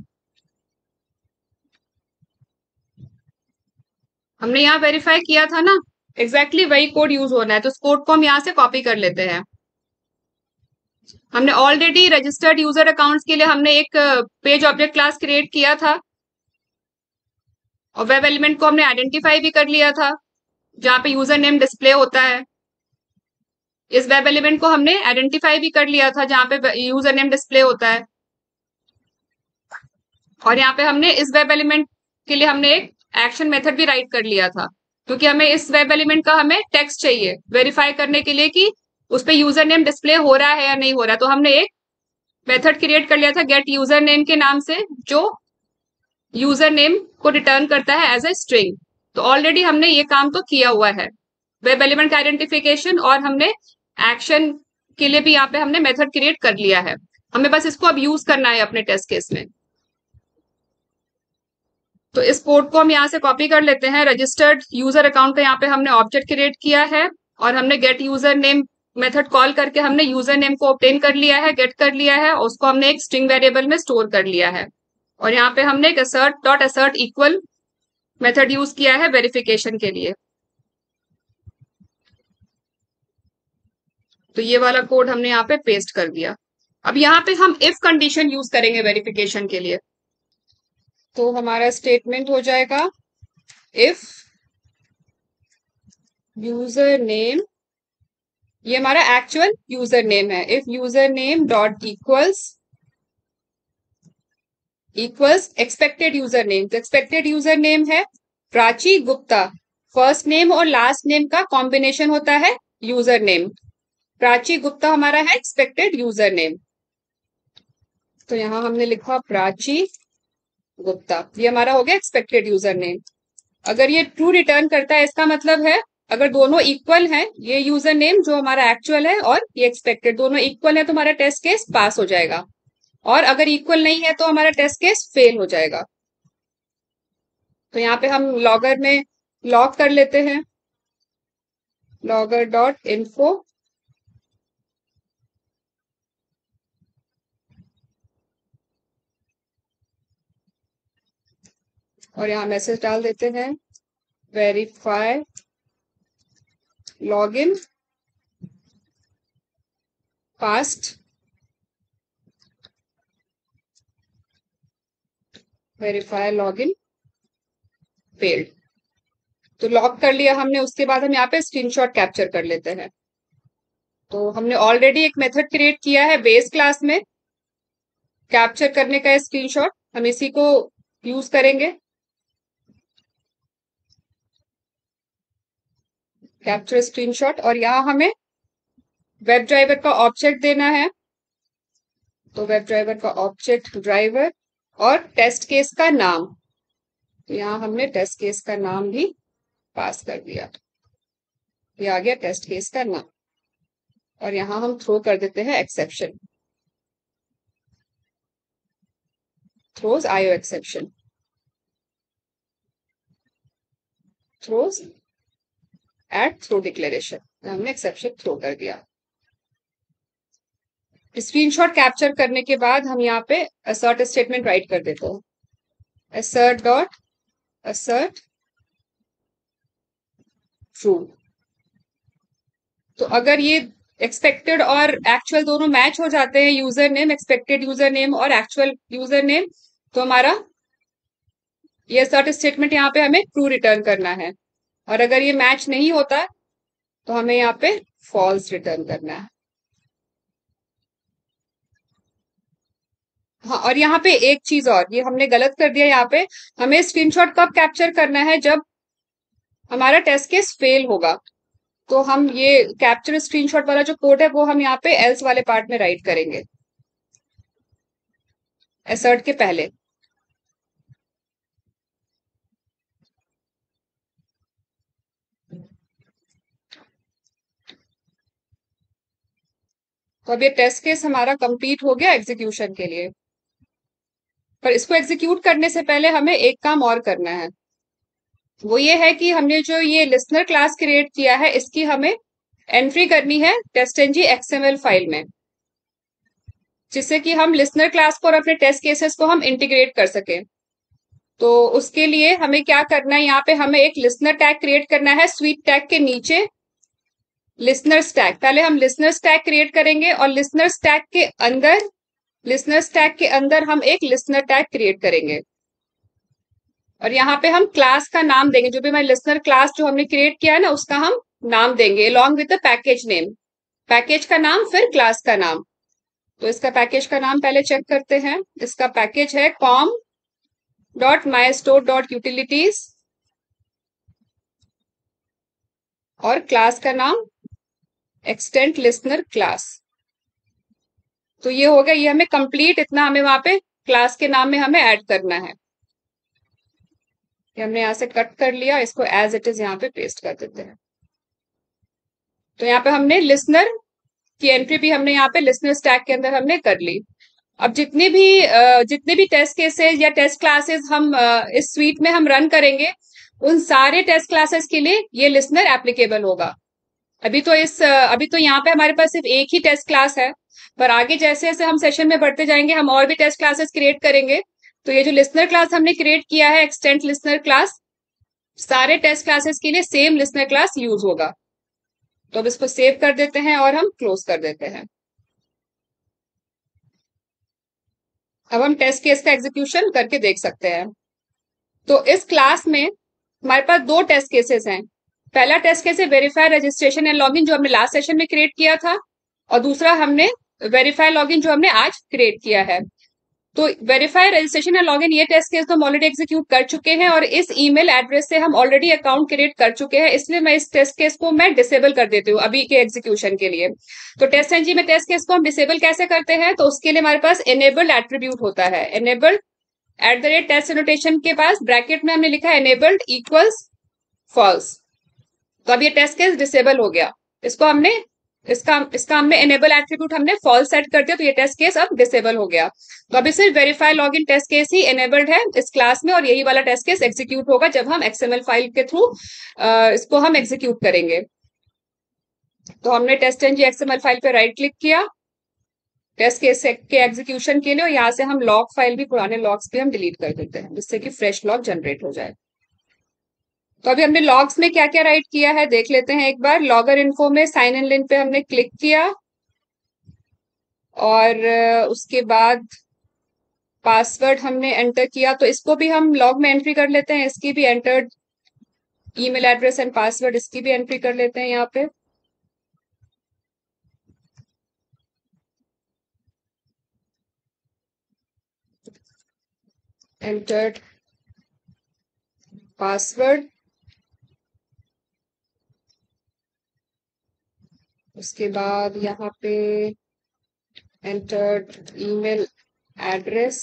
हमने यहाँ वेरीफाई किया था ना, एग्जैक्टली वही कोड यूज होना है। तो इस कोड को हम यहाँ से कॉपी कर लेते हैं। हमने ऑलरेडी रजिस्टर्ड यूजर अकाउंट्स के लिए हमने एक पेज ऑब्जेक्ट क्लास क्रिएट किया था और वेब एलिमेंट को हमने आइडेंटिफाई भी कर लिया था, जहां पे यूजर नेम डिस्प्ले होता है। इस वेब एलिमेंट को हमने आइडेंटिफाई भी कर लिया था जहां पे यूजर नेम डिस्प्ले होता है। और यहाँ पे हमने इस वेब एलिमेंट के लिए हमने एक एक्शन मेथड भी राइट कर लिया था, क्योंकि हमें इस वेब एलिमेंट का हमें टेक्स्ट चाहिए वेरीफाई करने के लिए कि उस पर यूजर नेम डिस्प्ले हो रहा है या नहीं हो रहा है। तो हमने एक मेथड क्रिएट कर लिया था गेट यूजर नेम के नाम से, जो यूजर नेम को रिटर्न करता है एज ए स्ट्रिंग। तो ऑलरेडी हमने ये काम तो किया हुआ है, वेब एलिमेंट का आइडेंटिफिकेशन, और हमने एक्शन के लिए भी यहाँ पे हमने मेथड क्रिएट कर लिया है। हमें बस इसको अब यूज करना है अपने टेस्ट केस में। तो इस कोड को हम यहाँ से कॉपी कर लेते हैं। रजिस्टर्ड यूजर अकाउंट का यहाँ पे हमने ऑब्जेक्ट क्रिएट किया है और हमने gate user name method call करके हमने यूजर नेम को ऑब्टेन कर लिया है, गेट कर लिया है, और उसको हमने एक स्ट्रिंग वेरिएबल में स्टोर कर लिया है। और यहाँ पे हमने एक assert dot assert equal method use किया है वेरिफिकेशन के लिए। तो ये वाला कोड हमने यहाँ पे पेस्ट कर दिया। अब यहाँ पे हम इफ कंडीशन यूज करेंगे वेरिफिकेशन के लिए। तो हमारा स्टेटमेंट हो जाएगा इफ यूजर नेम, ये हमारा एक्चुअल यूजर नेम है, if user name dot equals expected user name. तो एक्सपेक्टेड यूजर नेम है प्राची गुप्ता फर्स्ट नेम और लास्ट नेम का कॉम्बिनेशन होता है यूजर नेम। प्राची गुप्ता हमारा है एक्सपेक्टेड यूजर नेम। तो यहां हमने लिखा प्राची गुप्ता, ये हमारा हो गया एक्सपेक्टेड यूजर नेम। अगर ये ट्रू रिटर्न करता है इसका मतलब है अगर दोनों इक्वल हैं, ये यूजर नेम जो हमारा एक्चुअल है और ये एक्सपेक्टेड दोनों इक्वल है तो हमारा टेस्ट केस पास हो जाएगा, और अगर इक्वल नहीं है तो हमारा टेस्ट केस फेल हो जाएगा। तो यहाँ पे हम लॉगर में लॉग कर लेते हैं, logger.info, और यहाँ मैसेज डाल देते हैं verify login past, verify login failed. तो लॉग कर लिया हमने, उसके बाद हम यहाँ पे स्क्रीनशॉट कैप्चर कर लेते हैं। तो हमने ऑलरेडी एक मेथड क्रिएट किया है बेस क्लास में कैप्चर करने का स्क्रीनशॉट, हम इसी को यूज करेंगे। कैप्चर स्क्रीनशॉट, और यहाँ हमें वेब ड्राइवर का ऑब्जेक्ट देना है। तो वेब ड्राइवर का ऑब्जेक्ट ड्राइवर और टेस्ट केस का नाम, तो यहाँ हमने टेस्ट केस का नाम भी पास कर दिया, ये आ गया टेस्ट केस का नाम। और यहाँ हम थ्रो कर देते हैं exception, throws IO exception, throws at throw declaration, हमने एक्सेप्शन थ्रो कर दिया। स्क्रीनशॉट कैप्चर करने के बाद हम यहाँ पे असर्ट स्टेटमेंट राइट कर देते हैं, assert डॉट assert ट्रू। तो अगर ये एक्सपेक्टेड और एक्चुअल दोनों मैच हो जाते हैं, user name, expected user name और एक्चुअल यूजर नेम, तो हमारा ये assert स्टेटमेंट यहाँ पे हमें ट्रू रिटर्न करना है। और अगर ये मैच नहीं होता तो हमें यहाँ पे फॉल्स रिटर्न करना है। हाँ, और यहाँ पे एक चीज और, ये हमने गलत कर दिया, यहाँ पे हमें स्क्रीनशॉट कब कैप्चर करना है, जब हमारा टेस्ट केस फेल होगा। तो हम ये कैप्चर स्क्रीनशॉट वाला जो कोड है वो हम यहाँ पे एल्स वाले पार्ट में राइट करेंगे, एसर्ट के पहले। तो अब ये टेस्ट केस हमारा कंप्लीट हो गया एग्जीक्यूशन के लिए। पर इसको एग्जीक्यूट करने से पहले हमें एक काम और करना है, वो ये है कि हमने जो ये लिसनर क्लास क्रिएट किया है इसकी हमें एंट्री करनी है टेस्टंजी एक्सएमएल फाइल में, जिससे कि हम लिसनर क्लास को और अपने टेस्ट केसेस को हम इंटीग्रेट कर सके। तो उसके लिए हमें क्या करना है, यहाँ पे हमें एक लिसनर टैग क्रिएट करना है, स्वीट टैग के नीचे लिसनर स्टैक। पहले हम लिसनर स्टैक क्रिएट करेंगे और लिसनर स्टैक के अंदर हम एक लिसनर टैग क्रिएट करेंगे, और यहाँ पे हम क्लास का नाम देंगे, जो भी हमारे लिसनर क्लास जो हमने क्रिएट किया है ना उसका हम नाम देंगे along with the package name, package का नाम फिर क्लास का नाम। तो इसका पैकेज का नाम पहले चेक करते हैं, इसका पैकेज है com.mystore.utilities और क्लास का नाम एक्सटेंट लिसनर क्लास। तो ये हो गया, ये हमें कंप्लीट इतना हमें वहां पे क्लास के नाम में हमें ऐड करना है। ये हमने यहाँ से कट कर लिया, इसको एज इट इज यहाँ पे पेस्ट कर देते हैं। तो यहाँ पे हमने लिसनर की एंट्री भी हमने यहाँ पे लिसनर स्टैक के अंदर हमने कर ली। अब जितने भी टेस्ट केसेस या टेस्ट क्लासेस हम इस स्वीट में हम रन करेंगे, उन सारे टेस्ट क्लासेस के लिए ये लिसनर एप्लीकेबल होगा। अभी तो यहाँ पे हमारे पास सिर्फ एक ही टेस्ट क्लास है, पर आगे जैसे जैसे हम सेशन में बढ़ते जाएंगे हम और भी टेस्ट क्लासेस क्रिएट करेंगे। तो ये जो लिसनर क्लास हमने क्रिएट किया है एक्सटेंट लिसनर क्लास, सारे टेस्ट क्लासेस के लिए सेम लिसनर क्लास यूज होगा। तो अब इसको सेव कर देते हैं और हम क्लोज कर देते हैं। अब हम टेस्ट केस का एग्जीक्यूशन करके देख सकते हैं। तो इस क्लास में हमारे पास दो टेस्ट केसेस हैं। पहला टेस्ट केस है वेरीफाई रजिस्ट्रेशन एंड लॉगिन, जो हमने लास्ट सेशन में क्रिएट किया था, और दूसरा हमने वेरीफाई लॉगिन जो हमने आज क्रिएट किया है। तो वेरीफाई रजिस्ट्रेशन या लॉगिन ये टेस्ट केस तो हम ऑलरेडी एग्जीक्यूट कर चुके हैं और इस ईमेल एड्रेस से हम ऑलरेडी अकाउंट क्रिएट कर चुके हैं, इसलिए मैं इस टेस्ट केस को मैं डिसेबल कर देती हूँ अभी के एग्जीक्यूशन के लिए। तो टेस्ट एनजी में टेस्ट केस को हम डिसेबल कैसे करते हैं, तो उसके लिए हमारे पास एनेबल्ड एट्रीब्यूट होता है। एनेबल्ड @टेस्ट एनोटेशन के पास ब्रैकेट में हमने लिखा एनेबल्ड इक्वल्स फॉल्स। तो अब ये टेस्ट केस डिसेबल हो गया, इसको हमने इसका हमने एनेबल एट्रीब्यूट हमने फॉल्स सेट कर दिया, तो ये टेस्ट केस अब डिसेबल हो गया। तो अभी सिर्फ वेरीफाई लॉगिन टेस्ट केस ही एनेबल्ड है इस क्लास में, और यही वाला टेस्ट केस एग्जीक्यूट होगा जब हम एक्सएमएल फाइल के थ्रू इसको हम एग्जीक्यूट करेंगे। तो हमने टेस्ट एनजी एक्सएमएल फाइल पे राइट क्लिक किया टेस्ट केस के एग्जीक्यूशन के लिए, और यहाँ से हम लॉग फाइल भी, पुराने लॉग्स भी हम डिलीट कर देते हैं जिससे कि फ्रेश लॉग जनरेट हो जाए। तो अभी हमने लॉग्स में क्या क्या राइट किया है देख लेते हैं एक बार। लॉगर इन्फो में साइन इन लिंक पे हमने क्लिक किया और उसके बाद पासवर्ड हमने एंटर किया, तो इसको भी हम लॉग में एंट्री कर लेते हैं, इसकी भी entered email address and password, इसकी भी एंट्री कर लेते हैं यहाँ पे। एंटर्ड पासवर्ड, उसके बाद यहाँ पे एंटर्ड ईमेल एड्रेस।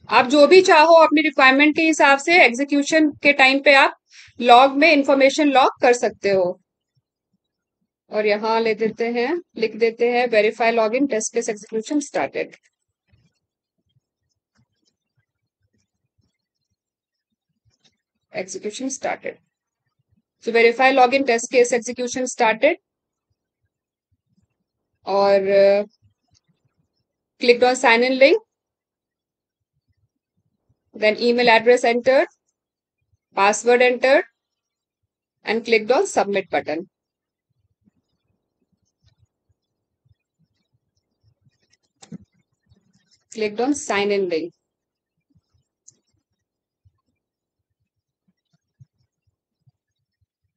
आप जो भी चाहो अपनी रिक्वायरमेंट के हिसाब से एग्जीक्यूशन के टाइम पे आप लॉग में इंफॉर्मेशन लॉग कर सकते हो। और यहाँ ले देते हैं, लिख देते हैं verify login test case execution started. Execution started, तो verify login test case execution started और clicked on sign in link, then email address entered, password entered, and clicked on submit button. Clicked on sign in link.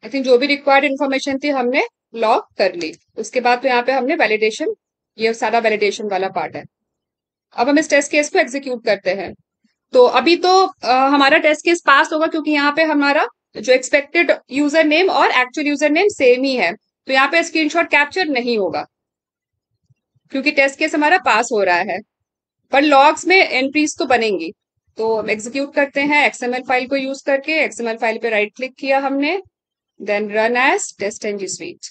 I think जो भी required information थी हमने log कर ली। उसके बाद तो यहाँ पे हमने वैलिडेशन, ये सारा वैलिडेशन वाला पार्ट है। अब हम इस टेस्ट केस को एग्जीक्यूट करते हैं। तो अभी तो हमारा टेस्ट केस पास होगा क्योंकि यहाँ पे हमारा जो एक्सपेक्टेड यूजर नेम और एक्चुअल यूजर नेम सेम ही है, तो यहाँ पे स्क्रीनशॉट कैप्चर नहीं होगा क्योंकि टेस्ट केस हमारा पास हो रहा है, पर लॉग्स में एंट्रीज तो बनेंगी। तो हम एग्जीक्यूट करते हैं एक्सएमएल फाइल को यूज करके। एक्सएमएल फाइल पे राइट क्लिक किया हमने, then run as test NG suite,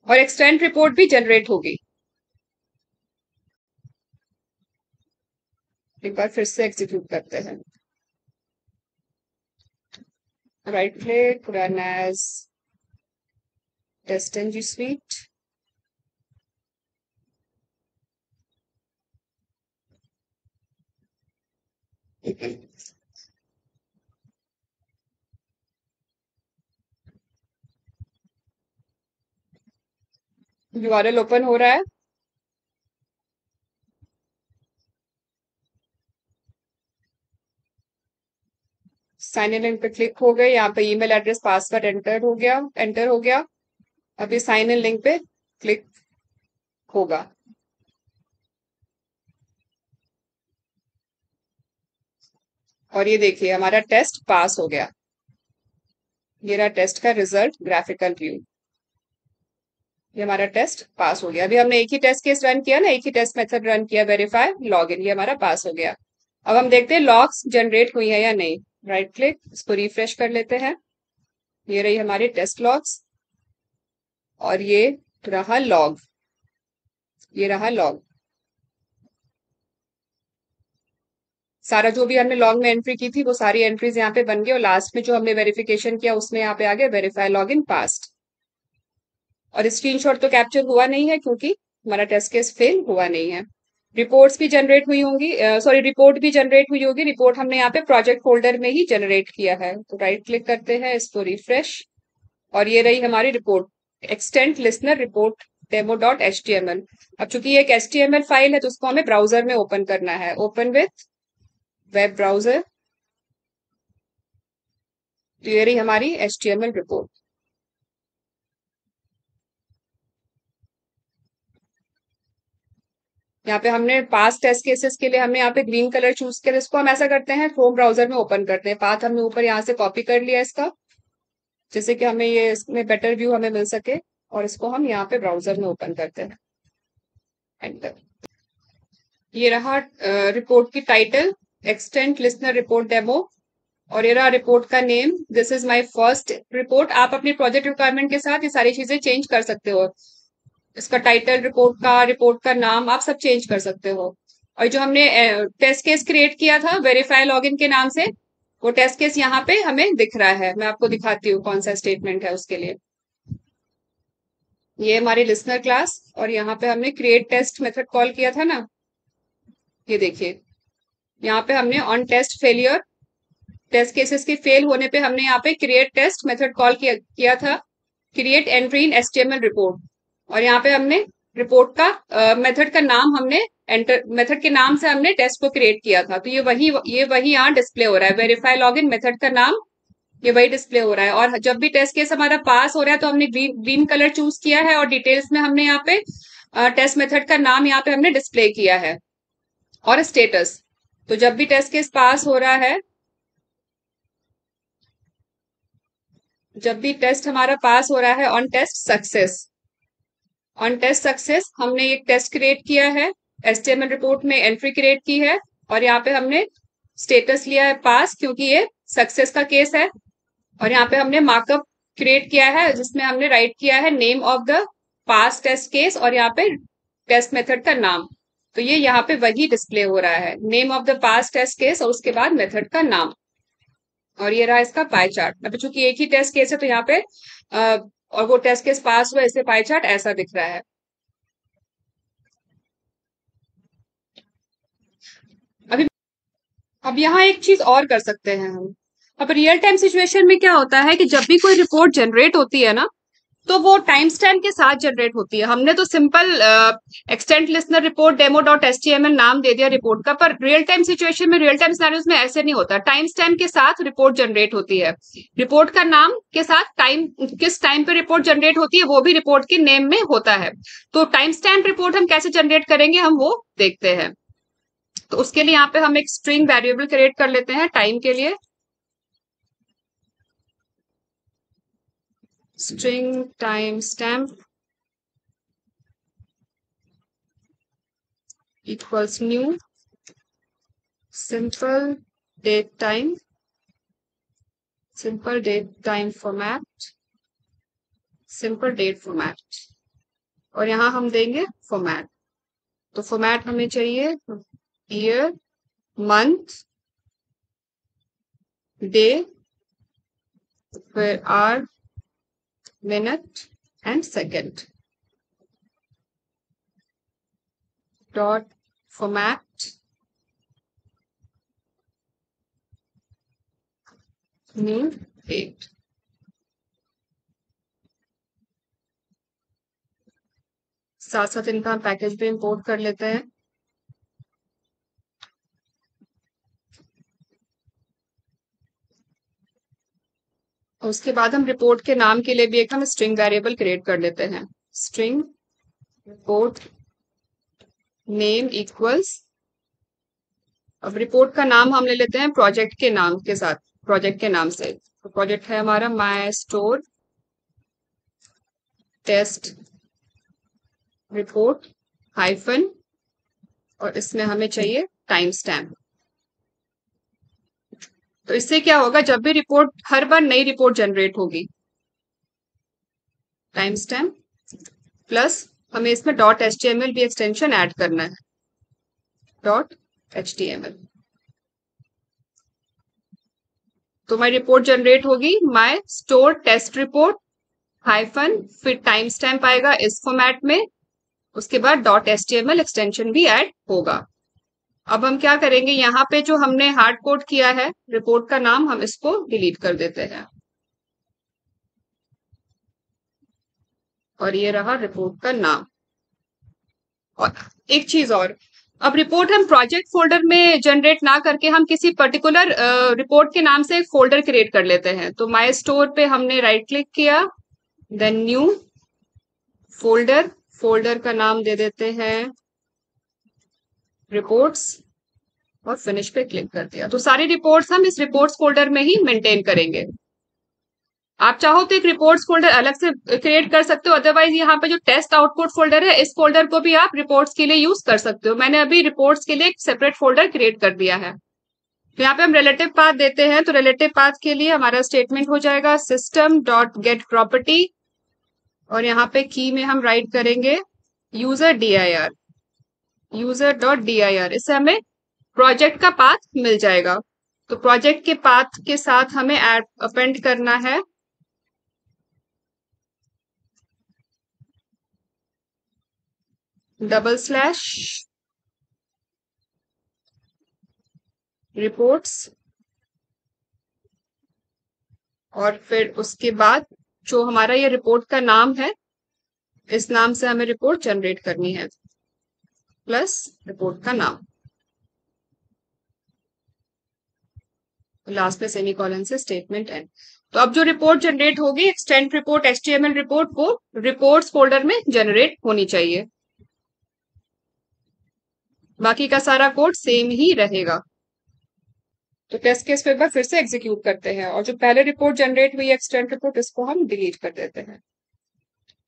और एक्सटेंड रिपोर्ट भी जनरेट होगी। एक बार फिर से एग्जीक्यूट करते हैं, right click, run as test NG suite, URL open हो रहा है। साइन इन लिंक पे क्लिक हो गए, यहाँ पे ईमेल एड्रेस पासवर्ड एंटर हो गया। अभी साइन इन लिंक पे क्लिक होगा। और ये देखिए हमारा टेस्ट पास हो गया। ये रहा टेस्ट का रिजल्ट, ग्राफिकल व्यू। ये हमारा टेस्ट पास हो गया। अभी हमने एक ही टेस्ट केस रन किया ना, एक ही टेस्ट मेथड रन किया, वेरीफाई लॉगिन, ये हमारा पास हो गया। अब हम देखते हैं लॉग्स जनरेट हुई है या नहीं। राइट क्लिक, इसको रिफ्रेश कर लेते हैं। ये रही हमारी टेस्ट लॉग्स और ये रहा लॉग, ये रहा लॉग। सारा जो भी हमने लॉग में एंट्री की थी वो सारी एंट्रीज यहाँ पे बन गई, और लास्ट में जो हमने वेरिफिकेशन किया उसमें यहाँ पे आ गया वेरीफाई लॉगिन पास्ट। और स्क्रीनशॉट तो कैप्चर हुआ नहीं है क्योंकि हमारा टेस्ट केस फेल हुआ नहीं है। रिपोर्ट्स भी जनरेट हुई होंगी, सॉरी रिपोर्ट भी जनरेट हुई होगी। रिपोर्ट हमने यहाँ पे प्रोजेक्ट फोल्डर में ही जनरेट किया है। तो राइट क्लिक करते हैं, इसको रिफ्रेश, और ये रही हमारी report, extent listener report demo.html। अब चूंकि ये एक HTML फाइल है तो उसको हमें ब्राउजर में ओपन करना है। Open with web browser. तो ये रही हमारी HTML रिपोर्ट। यहाँ पे हमने पास टेस्ट केसेस के लिए हमने यहाँ पे ग्रीन कलर चूज किया। इसको हम ऐसा करते हैं, क्रोम ब्राउजर में ओपन करते हैं। पाथ हमने ऊपर यहाँ से कॉपी कर लिया इसका, जिससे कि हमें ये इसमें बेटर व्यू हमें मिल सके। और इसको हम यहाँ पे ब्राउजर में ओपन करते हैं। एंटर। ये रहा रिपोर्ट की title, extent listener report demo. और ये रहा रिपोर्ट का name, this is my first report. आप अपनी प्रोजेक्ट रिक्वायरमेंट के साथ ये सारी चीजें चेंज कर सकते हो। इसका टाइटल, रिपोर्ट का नाम आप सब चेंज कर सकते हो। और जो हमने टेस्ट केस क्रिएट किया था वेरीफाई लॉगिन के नाम से, वो टेस्ट केस यहाँ पे हमें दिख रहा है। मैं आपको दिखाती हूँ कौन सा स्टेटमेंट है उसके लिए। ये हमारी लिसनर क्लास, और यहाँ पे हमने क्रिएट टेस्ट मेथड कॉल किया था ना, ये देखिए यहाँ पे हमने on test failure, test cases के फेल होने पे हमने यहाँ पे क्रिएट टेस्ट मेथड कॉल किया था, create entry in HTML report. और यहाँ पे हमने रिपोर्ट का मेथड का नाम हमने एंटर, मेथड के नाम से हमने टेस्ट को क्रिएट किया था। तो ये वही यहाँ डिस्प्ले हो रहा है। वेरीफाई लॉगिन मेथड का नाम ये वही डिस्प्ले हो रहा है। और जब भी टेस्ट केस हमारा पास हो रहा है तो हमने ग्रीन कलर चूज किया है, और डिटेल्स में हमने यहाँ पे टेस्ट मेथड का नाम यहाँ पे हमने डिस्प्ले किया है, और स्टेटस। तो जब भी टेस्ट केस पास हो रहा है, जब भी टेस्ट हमारा पास हो रहा है on test success, on test success हमने एक टेस्ट क्रिएट किया है, एचटीएमएल रिपोर्ट में एंट्री क्रिएट की है, और यहाँ पे हमने स्टेटस लिया है पास, क्योंकि ये सक्सेस का केस है। और यहाँ पे हमने मार्कअप क्रिएट किया है, जिसमें हमने राइट किया है name of the pass test case, और यहाँ पे टेस्ट मेथड का नाम। तो ये यहाँ पे वही डिस्प्ले हो रहा है, name of the pass test case और उसके बाद मेथड का नाम। और ये रहा इसका पाई चार्ट। अब चूंकि एक ही टेस्ट केस है तो यहाँ पे और वो टेस्ट केस पास हुआ, इससे पाई चार्ट ऐसा दिख रहा है। अभी अब यहाँ एक चीज और कर सकते हैं हम। अब रियल टाइम सिचुएशन में क्या होता है कि जब भी कोई रिपोर्ट जनरेट होती है ना, तो वो टाइम स्टैम्प के साथ जनरेट होती है। हमने तो simple extent listener report demo dot HTML नाम दे दिया रिपोर्ट का, पर रियल टाइम सिचुएशन में, रियल टाइम सिनेरियोज में ऐसे नहीं होता। टाइम स्टैम्प के साथ रिपोर्ट जनरेट होती है। रिपोर्ट का नाम के साथ टाइम, किस टाइम पे रिपोर्ट जनरेट होती है वो भी रिपोर्ट के नेम में होता है। तो टाइम स्टैम्प रिपोर्ट हम कैसे जनरेट करेंगे, हम वो देखते हैं। तो उसके लिए यहाँ पे हम एक स्ट्रिंग वेरिएबल क्रिएट कर लेते हैं टाइम के लिए। String time stamp equals new simple date time format, simple date format, और यहाँ हम देंगे फॉर्मेट। तो फॉर्मेट हमें चाहिए ईयर, मंथ, डे, फिर hour, minute and second. Dot format new date. साथ साथ इनका हम पैकेज भी इंपोर्ट कर लेते हैं। उसके बाद हम रिपोर्ट के नाम के लिए भी एक हम स्ट्रिंग वेरिएबल क्रिएट कर लेते हैं। स्ट्रिंग रिपोर्ट नेम इक्वल्स, अब रिपोर्ट का नाम हम ले लेते हैं प्रोजेक्ट के नाम के साथ, प्रोजेक्ट के नाम से। तो प्रोजेक्ट है हमारा my store test report hyphen, और इसमें हमें चाहिए टाइम स्टैम्प। तो इससे क्या होगा, जब भी रिपोर्ट, हर बार नई रिपोर्ट जनरेट होगी, टाइम स्टैम्प प्लस हमें इसमें डॉट एचटीएमएल भी एक्सटेंशन ऐड करना है, डॉट एचटीएमएल। तो हमारी रिपोर्ट जनरेट होगी my store test report hyphen, फिर टाइम स्टैम्प आएगा इस फॉर्मेट में, उसके बाद डॉट एचटीएमएल एक्सटेंशन भी ऐड होगा। अब हम क्या करेंगे, यहाँ पे जो हमने हार्ड कोड किया है रिपोर्ट का नाम, हम इसको डिलीट कर देते हैं। और ये रहा रिपोर्ट का नाम। और एक चीज और, अब रिपोर्ट हम प्रोजेक्ट फोल्डर में जनरेट ना करके हम किसी पर्टिकुलर रिपोर्ट के नाम से एक फोल्डर क्रिएट कर लेते हैं। तो माय स्टोर पे हमने राइट क्लिक किया, देन न्यू फोल्डर, फोल्डर का नाम दे देते हैं रिपोर्ट्स और फिनिश पे क्लिक कर दिया। तो सारी रिपोर्ट्स हम इस रिपोर्ट्स फोल्डर में ही मेंटेन करेंगे। आप चाहो तो एक रिपोर्ट्स फोल्डर अलग से क्रिएट कर सकते हो, अदरवाइज यहाँ पे जो टेस्ट आउटपुट फोल्डर है इस फोल्डर को भी आप रिपोर्ट्स के लिए यूज कर सकते हो। मैंने अभी रिपोर्ट्स के लिए एक सेपरेट फोल्डर क्रिएट कर दिया है। तो यहाँ पे हम रिलेटिव पाथ देते हैं, तो रिलेटिव पाथ के लिए हमारा स्टेटमेंट हो जाएगा सिस्टम डॉट गेट प्रॉपर्टी, और यहाँ पे की में हम राइट करेंगे user dir, user dot dir। इससे हमें प्रोजेक्ट का पाथ मिल जाएगा। तो प्रोजेक्ट के पाथ के साथ हमें ऐड अपेंड करना है डबल स्लैश रिपोर्ट्स, और फिर उसके बाद जो हमारा ये रिपोर्ट का नाम है इस नाम से हमें रिपोर्ट जनरेट करनी है, प्लस रिपोर्ट का नाम, लास्ट में सेमीकोलन से स्टेटमेंट एंड। तो अब जो रिपोर्ट जनरेट होगी एक्सटेंड रिपोर्ट एचटीएमएल रिपोर्ट, वो रिपोर्ट्स फोल्डर में जनरेट होनी चाहिए। बाकी का सारा कोड सेम ही रहेगा। तो टेस्ट केस पेपर फिर से एग्जीक्यूट करते हैं, और जो पहले रिपोर्ट जनरेट हुई एक्सटेंड रिपोर्ट इसको हम डिलीट कर देते हैं।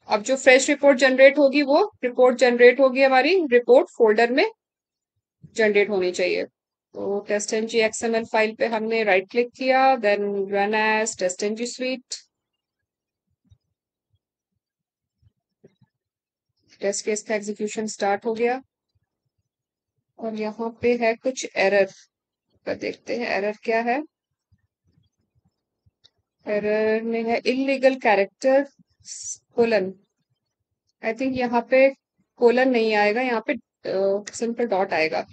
अब जो फ्रेश रिपोर्ट जनरेट होगी वो रिपोर्ट जनरेट होगी हमारी रिपोर्ट फोल्डर में जनरेट होनी चाहिए। तो test N G XML file पे हमने राइट क्लिक किया, then run as test N G suite. Test case का एग्जीक्यूशन स्टार्ट हो गया, और यहाँ पे है कुछ एरर का, देखते हैं एरर क्या है। एरर में है illegal character colon. I think यहाँ पे कोलन नहीं आएगा, यहाँ पे सिंपल डॉट आएगा।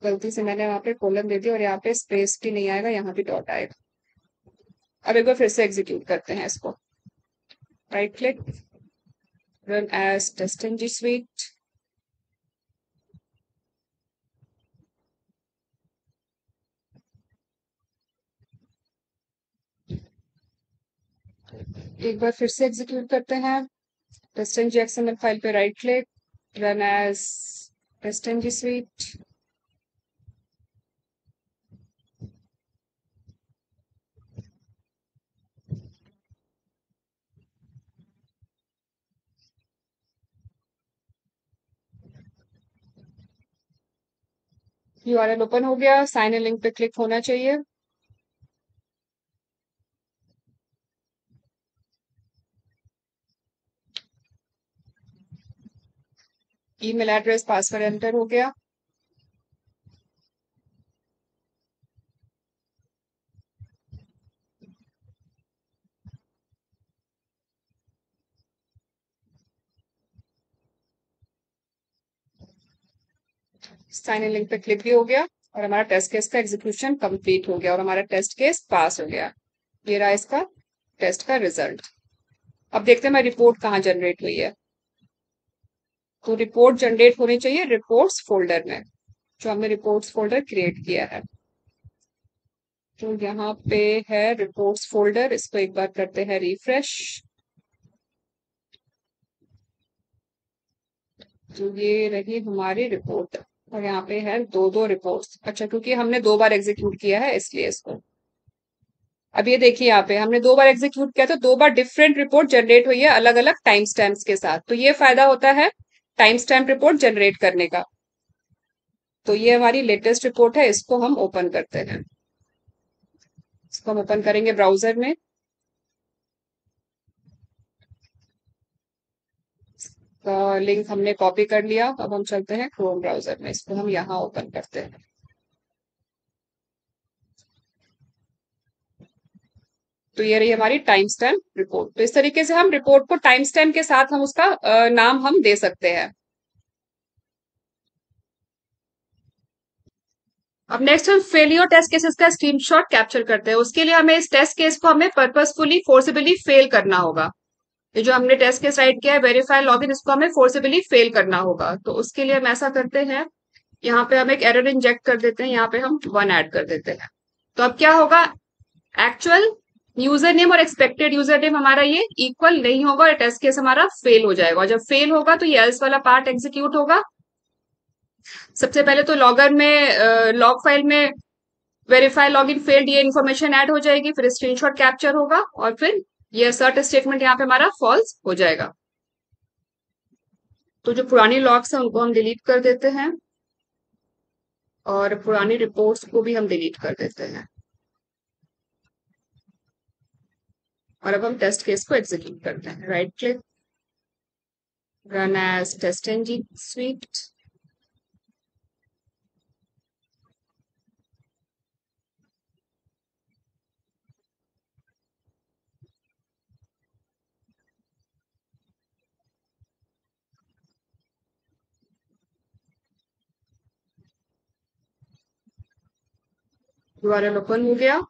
गलती से मैंने वहां पे कोलन दे दिया और यहाँ पे स्पेस भी नहीं आएगा, यहाँ भी डॉट आएगा। अब एक बार फिर से एग्जीक्यूट करते हैं इसको। Right click, run as test N G suite. एक बार फिर से एग्जीक्यूट करते हैं। Test N G XML file पे right click, run as test N G suite. URL open हो गया, साइन इन लिंक पे क्लिक होना चाहिए। ईमेल एड्रेस पासवर्ड एंटर हो गया। साइन इन लिंक पे क्लिक भी हो गया, और हमारा टेस्ट केस का एग्जीक्यूशन कंप्लीट हो गया, और हमारा टेस्ट केस पास हो गया। ये रहा इसका टेस्ट का रिजल्ट। अब देखते हैं हमारी रिपोर्ट कहाँ जनरेट हुई है। तो रिपोर्ट जनरेट होनी चाहिए रिपोर्ट्स फोल्डर में, जो हमने रिपोर्ट्स फोल्डर क्रिएट किया है। तो यहाँ पे है रिपोर्ट्स फोल्डर, इसको एक बार करते हैं रिफ्रेश। तो ये रही हमारी रिपोर्ट, और यहाँ पे है दो दो रिपोर्ट्स। अच्छा, क्योंकि हमने 2 बार एग्जीक्यूट किया है इसलिए इसको। अब ये देखिए यहाँ पे हमने 2 बार एग्जीक्यूट किया, तो 2 बार डिफरेंट रिपोर्ट जनरेट हुई है अलग अलग टाइम स्टैम्प्स के साथ। तो ये फायदा होता है टाइम स्टैम्प रिपोर्ट जनरेट करने का। तो ये हमारी लेटेस्ट रिपोर्ट है, इसको हम ओपन करते हैं। इसको हम ओपन करेंगे ब्राउजर में। लिंक हमने कॉपी कर लिया, अब हम चलते हैं क्रोम ब्राउजर में, इसको हम यहाँ ओपन करते हैं। तो ये रही हमारी टाइम स्टैम्प रिपोर्ट। तो इस तरीके से हम रिपोर्ट को टाइम स्टैम्प के साथ हम उसका नाम हम दे सकते हैं। अब नेक्स्ट हम फेलियर टेस्ट केसेस का स्क्रीनशॉट कैप्चर करते हैं। उसके लिए हमें इस टेस्ट केस को हमें पर्पसफुली फोर्सिबली फेल करना होगा। ये जो हमने टेस्ट केस राइट किया है वेरीफाई लॉगिन, इसको हमें फोर्सिबली फेल करना होगा। तो उसके लिए हम ऐसा करते हैं, यहाँ पे हम एक एरर इंजेक्ट कर देते हैं, यहाँ पे हम 1 ऐड कर देते हैं। तो अब क्या होगा, एक्चुअल यूजर नेम और एक्सपेक्टेड यूजर नेम हमारा ये इक्वल नहीं होगा, और टेस्ट केस हमारा फेल हो जाएगा। और जब फेल होगा तो ये एल्स वाला पार्ट एग्जीक्यूट होगा, सबसे पहले तो लॉगर में लॉग फाइल में वेरीफाई लॉगिन फेल्ड ये इन्फॉर्मेशन ऐड हो जाएगी, फिर स्क्रीनशॉट कैप्चर होगा और फिर ये असर्ट स्टेटमेंट यहाँ पे हमारा फॉल्स हो जाएगा। तो जो पुरानी लॉग्स हैं उनको हम डिलीट कर देते हैं और पुरानी रिपोर्ट्स को भी हम डिलीट कर देते हैं। और अब हम टेस्ट केस को एग्जीक्यूट करते हैं। Right click, run as test NG suite. URL open हो गया।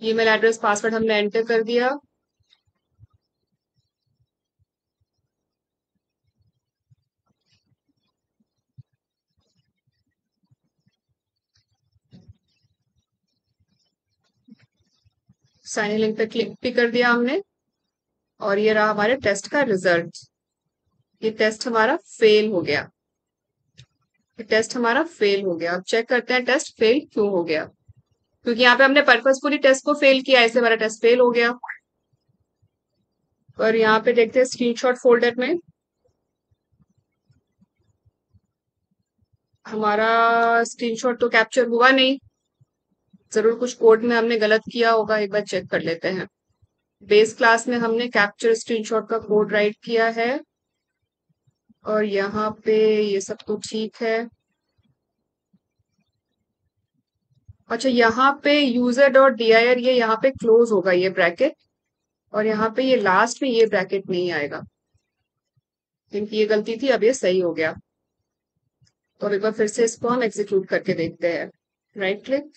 ईमेल एड्रेस पासवर्ड हमने एंटर कर दिया। साइन इन लिंक पे क्लिक भी कर दिया हमने और ये रहा हमारे टेस्ट का रिजल्ट। ये टेस्ट हमारा फेल हो गया। ये टेस्ट हमारा फेल हो गया। अब चेक करते हैं टेस्ट फेल क्यों हो गया, क्योंकि यहाँ पे हमने पर्पसफुली टेस्ट को फेल किया, इससे हमारा टेस्ट फेल हो गया। और यहाँ पे देखते हैं स्क्रीनशॉट फोल्डर में हमारा स्क्रीनशॉट तो कैप्चर हुआ नहीं। जरूर कुछ कोड में हमने गलत किया होगा, एक बार चेक कर लेते हैं। बेस क्लास में हमने कैप्चर स्क्रीनशॉट का कोड राइट किया है और यहाँ पे ये सब तो ठीक है। अच्छा, यहाँ पे यूजर डॉट dir ये यहाँ पे क्लोज होगा ये ब्रैकेट, और यहाँ पे ये लास्ट में ये ब्रैकेट नहीं आएगा, क्योंकि ये गलती थी। अब ये सही हो गया। तो अब एक बार फिर से इसको हम एग्जीक्यूट करके देखते हैं। Right click,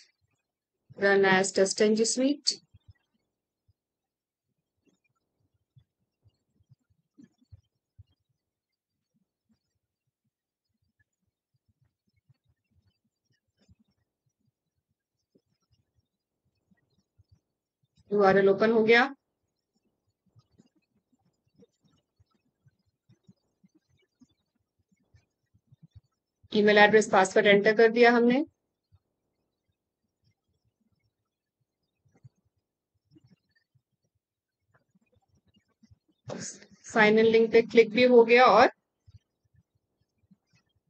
run as test NG suite. URL open हो गया। ईमेल एड्रेस पासवर्ड एंटर कर दिया हमने। साइन इन लिंक पे क्लिक भी हो गया और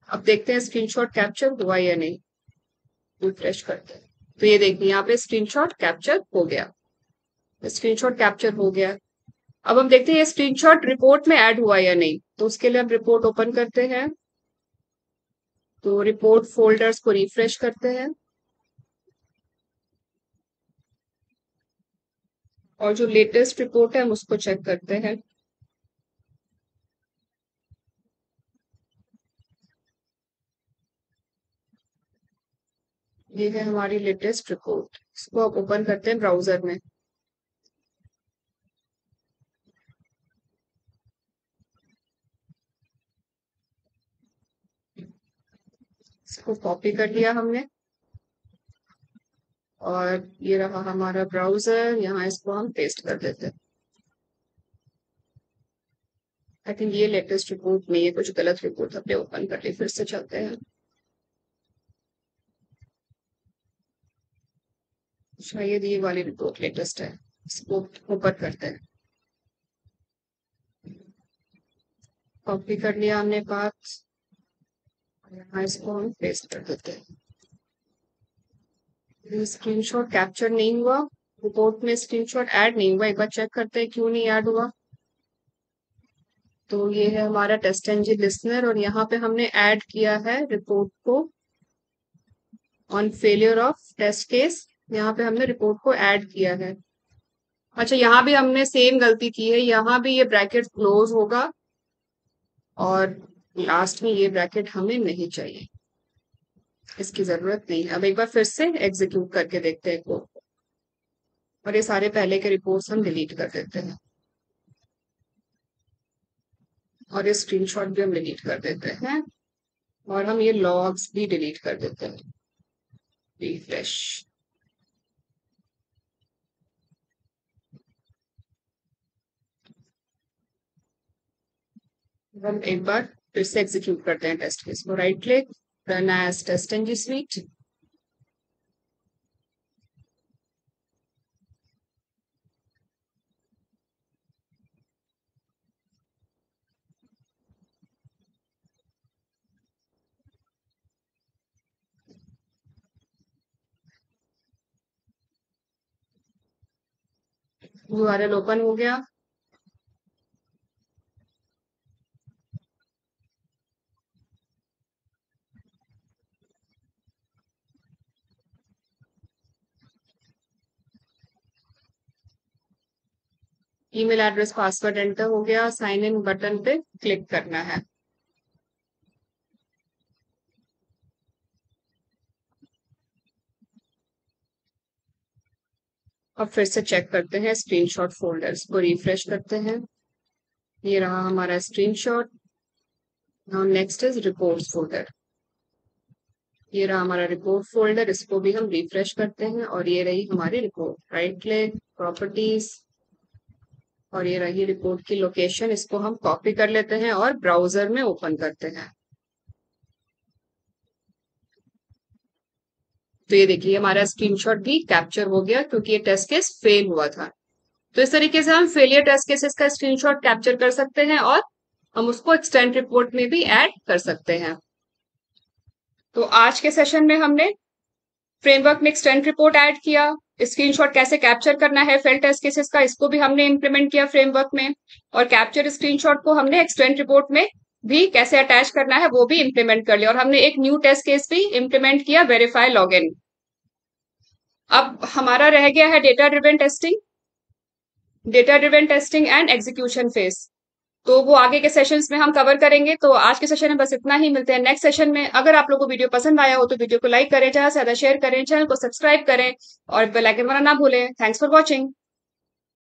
अब देखते हैं स्क्रीनशॉट कैप्चर हुआ या नहीं। रिफ्रेश करते हैं तो ये देखिए यहाँ पे स्क्रीनशॉट कैप्चर हो गया। स्क्रीनशॉट कैप्चर हो गया। अब हम देखते हैं ये स्क्रीनशॉट रिपोर्ट में ऐड हुआ या नहीं। तो उसके लिए हम रिपोर्ट ओपन करते हैं। तो रिपोर्ट फोल्डर्स को रिफ्रेश करते हैं और जो लेटेस्ट रिपोर्ट है हम उसको चेक करते हैं। ये है हमारी लेटेस्ट रिपोर्ट। इसको आप ओपन करते हैं ब्राउजर में। इसको कॉपी कर लिया हमने और ये रहा हमारा ब्राउजर। यहाँ इसको हम पेस्ट कर देते हैं। आई थिंक ये लेटेस्ट रिपोर्ट में ये कुछ गलत रिपोर्ट हमने ओपन कर ली। फिर से चलते हैं। शायद ये वाली रिपोर्ट लेटेस्ट है। इसको ओपन करते हैं। कॉपी कर लिया हमने बात। यहाँ इसको हम पेस्ट कर देते हैं। स्क्रीनशॉट कैप्चर नहीं हुआ। रिपोर्ट में स्क्रीनशॉट ऐड नहीं हुआ। एक बार चेक करते हैं क्यों नहीं ऐड हुआ। तो ये है हमारा टेस्ट एनजी लिसनर और यहाँ पे हमने ऐड किया है रिपोर्ट को on failure of test case. यहाँ पे हमने रिपोर्ट को ऐड किया है। अच्छा, यहाँ भी हमने सेम गलती की है। यहाँ भी ये ब्रैकेट क्लोज होगा और लास्ट में ये ब्रैकेट हमें नहीं चाहिए, इसकी जरूरत नहीं है। अब एक बार फिर से एग्जीक्यूट करके देखते हैं कोड को और ये सारे पहले के रिपोर्ट्स हम डिलीट कर देते हैं। और ये स्क्रीनशॉट भी हम डिलीट कर देते हैं और हम ये लॉग्स भी डिलीट कर देते हैं। रिफ्रेश। हम एक बार फिर से एग्जीक्यूट करते हैं टेस्ट केस को। Right click, run as test NG suite. URL open हो गया। ईमेल एड्रेस पासवर्ड एंटर हो गया। साइन इन बटन पे क्लिक करना है। अब फिर से चेक करते हैं स्क्रीनशॉट फोल्डर्स को। रिफ्रेश करते हैं। ये रहा हमारा screenshot. Now next is reports folder. ये रहा हमारा रिपोर्ट फोल्डर। इसको भी हम रिफ्रेश करते हैं और ये रही हमारी रिपोर्ट। राइट क्लिक, प्रॉपर्टीज, और ये रही रिपोर्ट की लोकेशन। इसको हम कॉपी कर लेते हैं और ब्राउजर में ओपन करते हैं। तो ये देखिए हमारा स्क्रीनशॉट भी कैप्चर हो गया क्योंकि ये टेस्ट केस फेल हुआ था। तो इस तरीके से हम फेलियर टेस्ट केसेस का स्क्रीनशॉट कैप्चर कर सकते हैं और हम उसको एक्सटेंड रिपोर्ट में भी ऐड कर सकते हैं। तो आज के सेशन में हमने फ्रेमवर्क में एक्सटेंड रिपोर्ट ऐड किया, स्क्रीनशॉट कैसे कैप्चर करना है फेल टेस्ट केसेस का, इसको भी हमने इंप्लीमेंट किया फ्रेमवर्क में, और कैप्चर स्क्रीनशॉट को हमने एक्सटेंड रिपोर्ट में भी कैसे अटैच करना है वो भी इंप्लीमेंट कर लिया, और हमने एक न्यू टेस्ट केस भी इंप्लीमेंट किया, वेरीफाई लॉगिन। अब हमारा रह गया है data driven testing and execution phase. तो वो आगे के सेशंस में हम कवर करेंगे। तो आज के सेशन में बस इतना ही। मिलते हैं नेक्स्ट सेशन में। अगर आप लोगों को वीडियो पसंद आया हो तो वीडियो को लाइक करें, ज्यादा से ज्यादा शेयर करें, चैनल को सब्सक्राइब करें और बेल आइकन दबाना ना भूलें। Thanks for watching.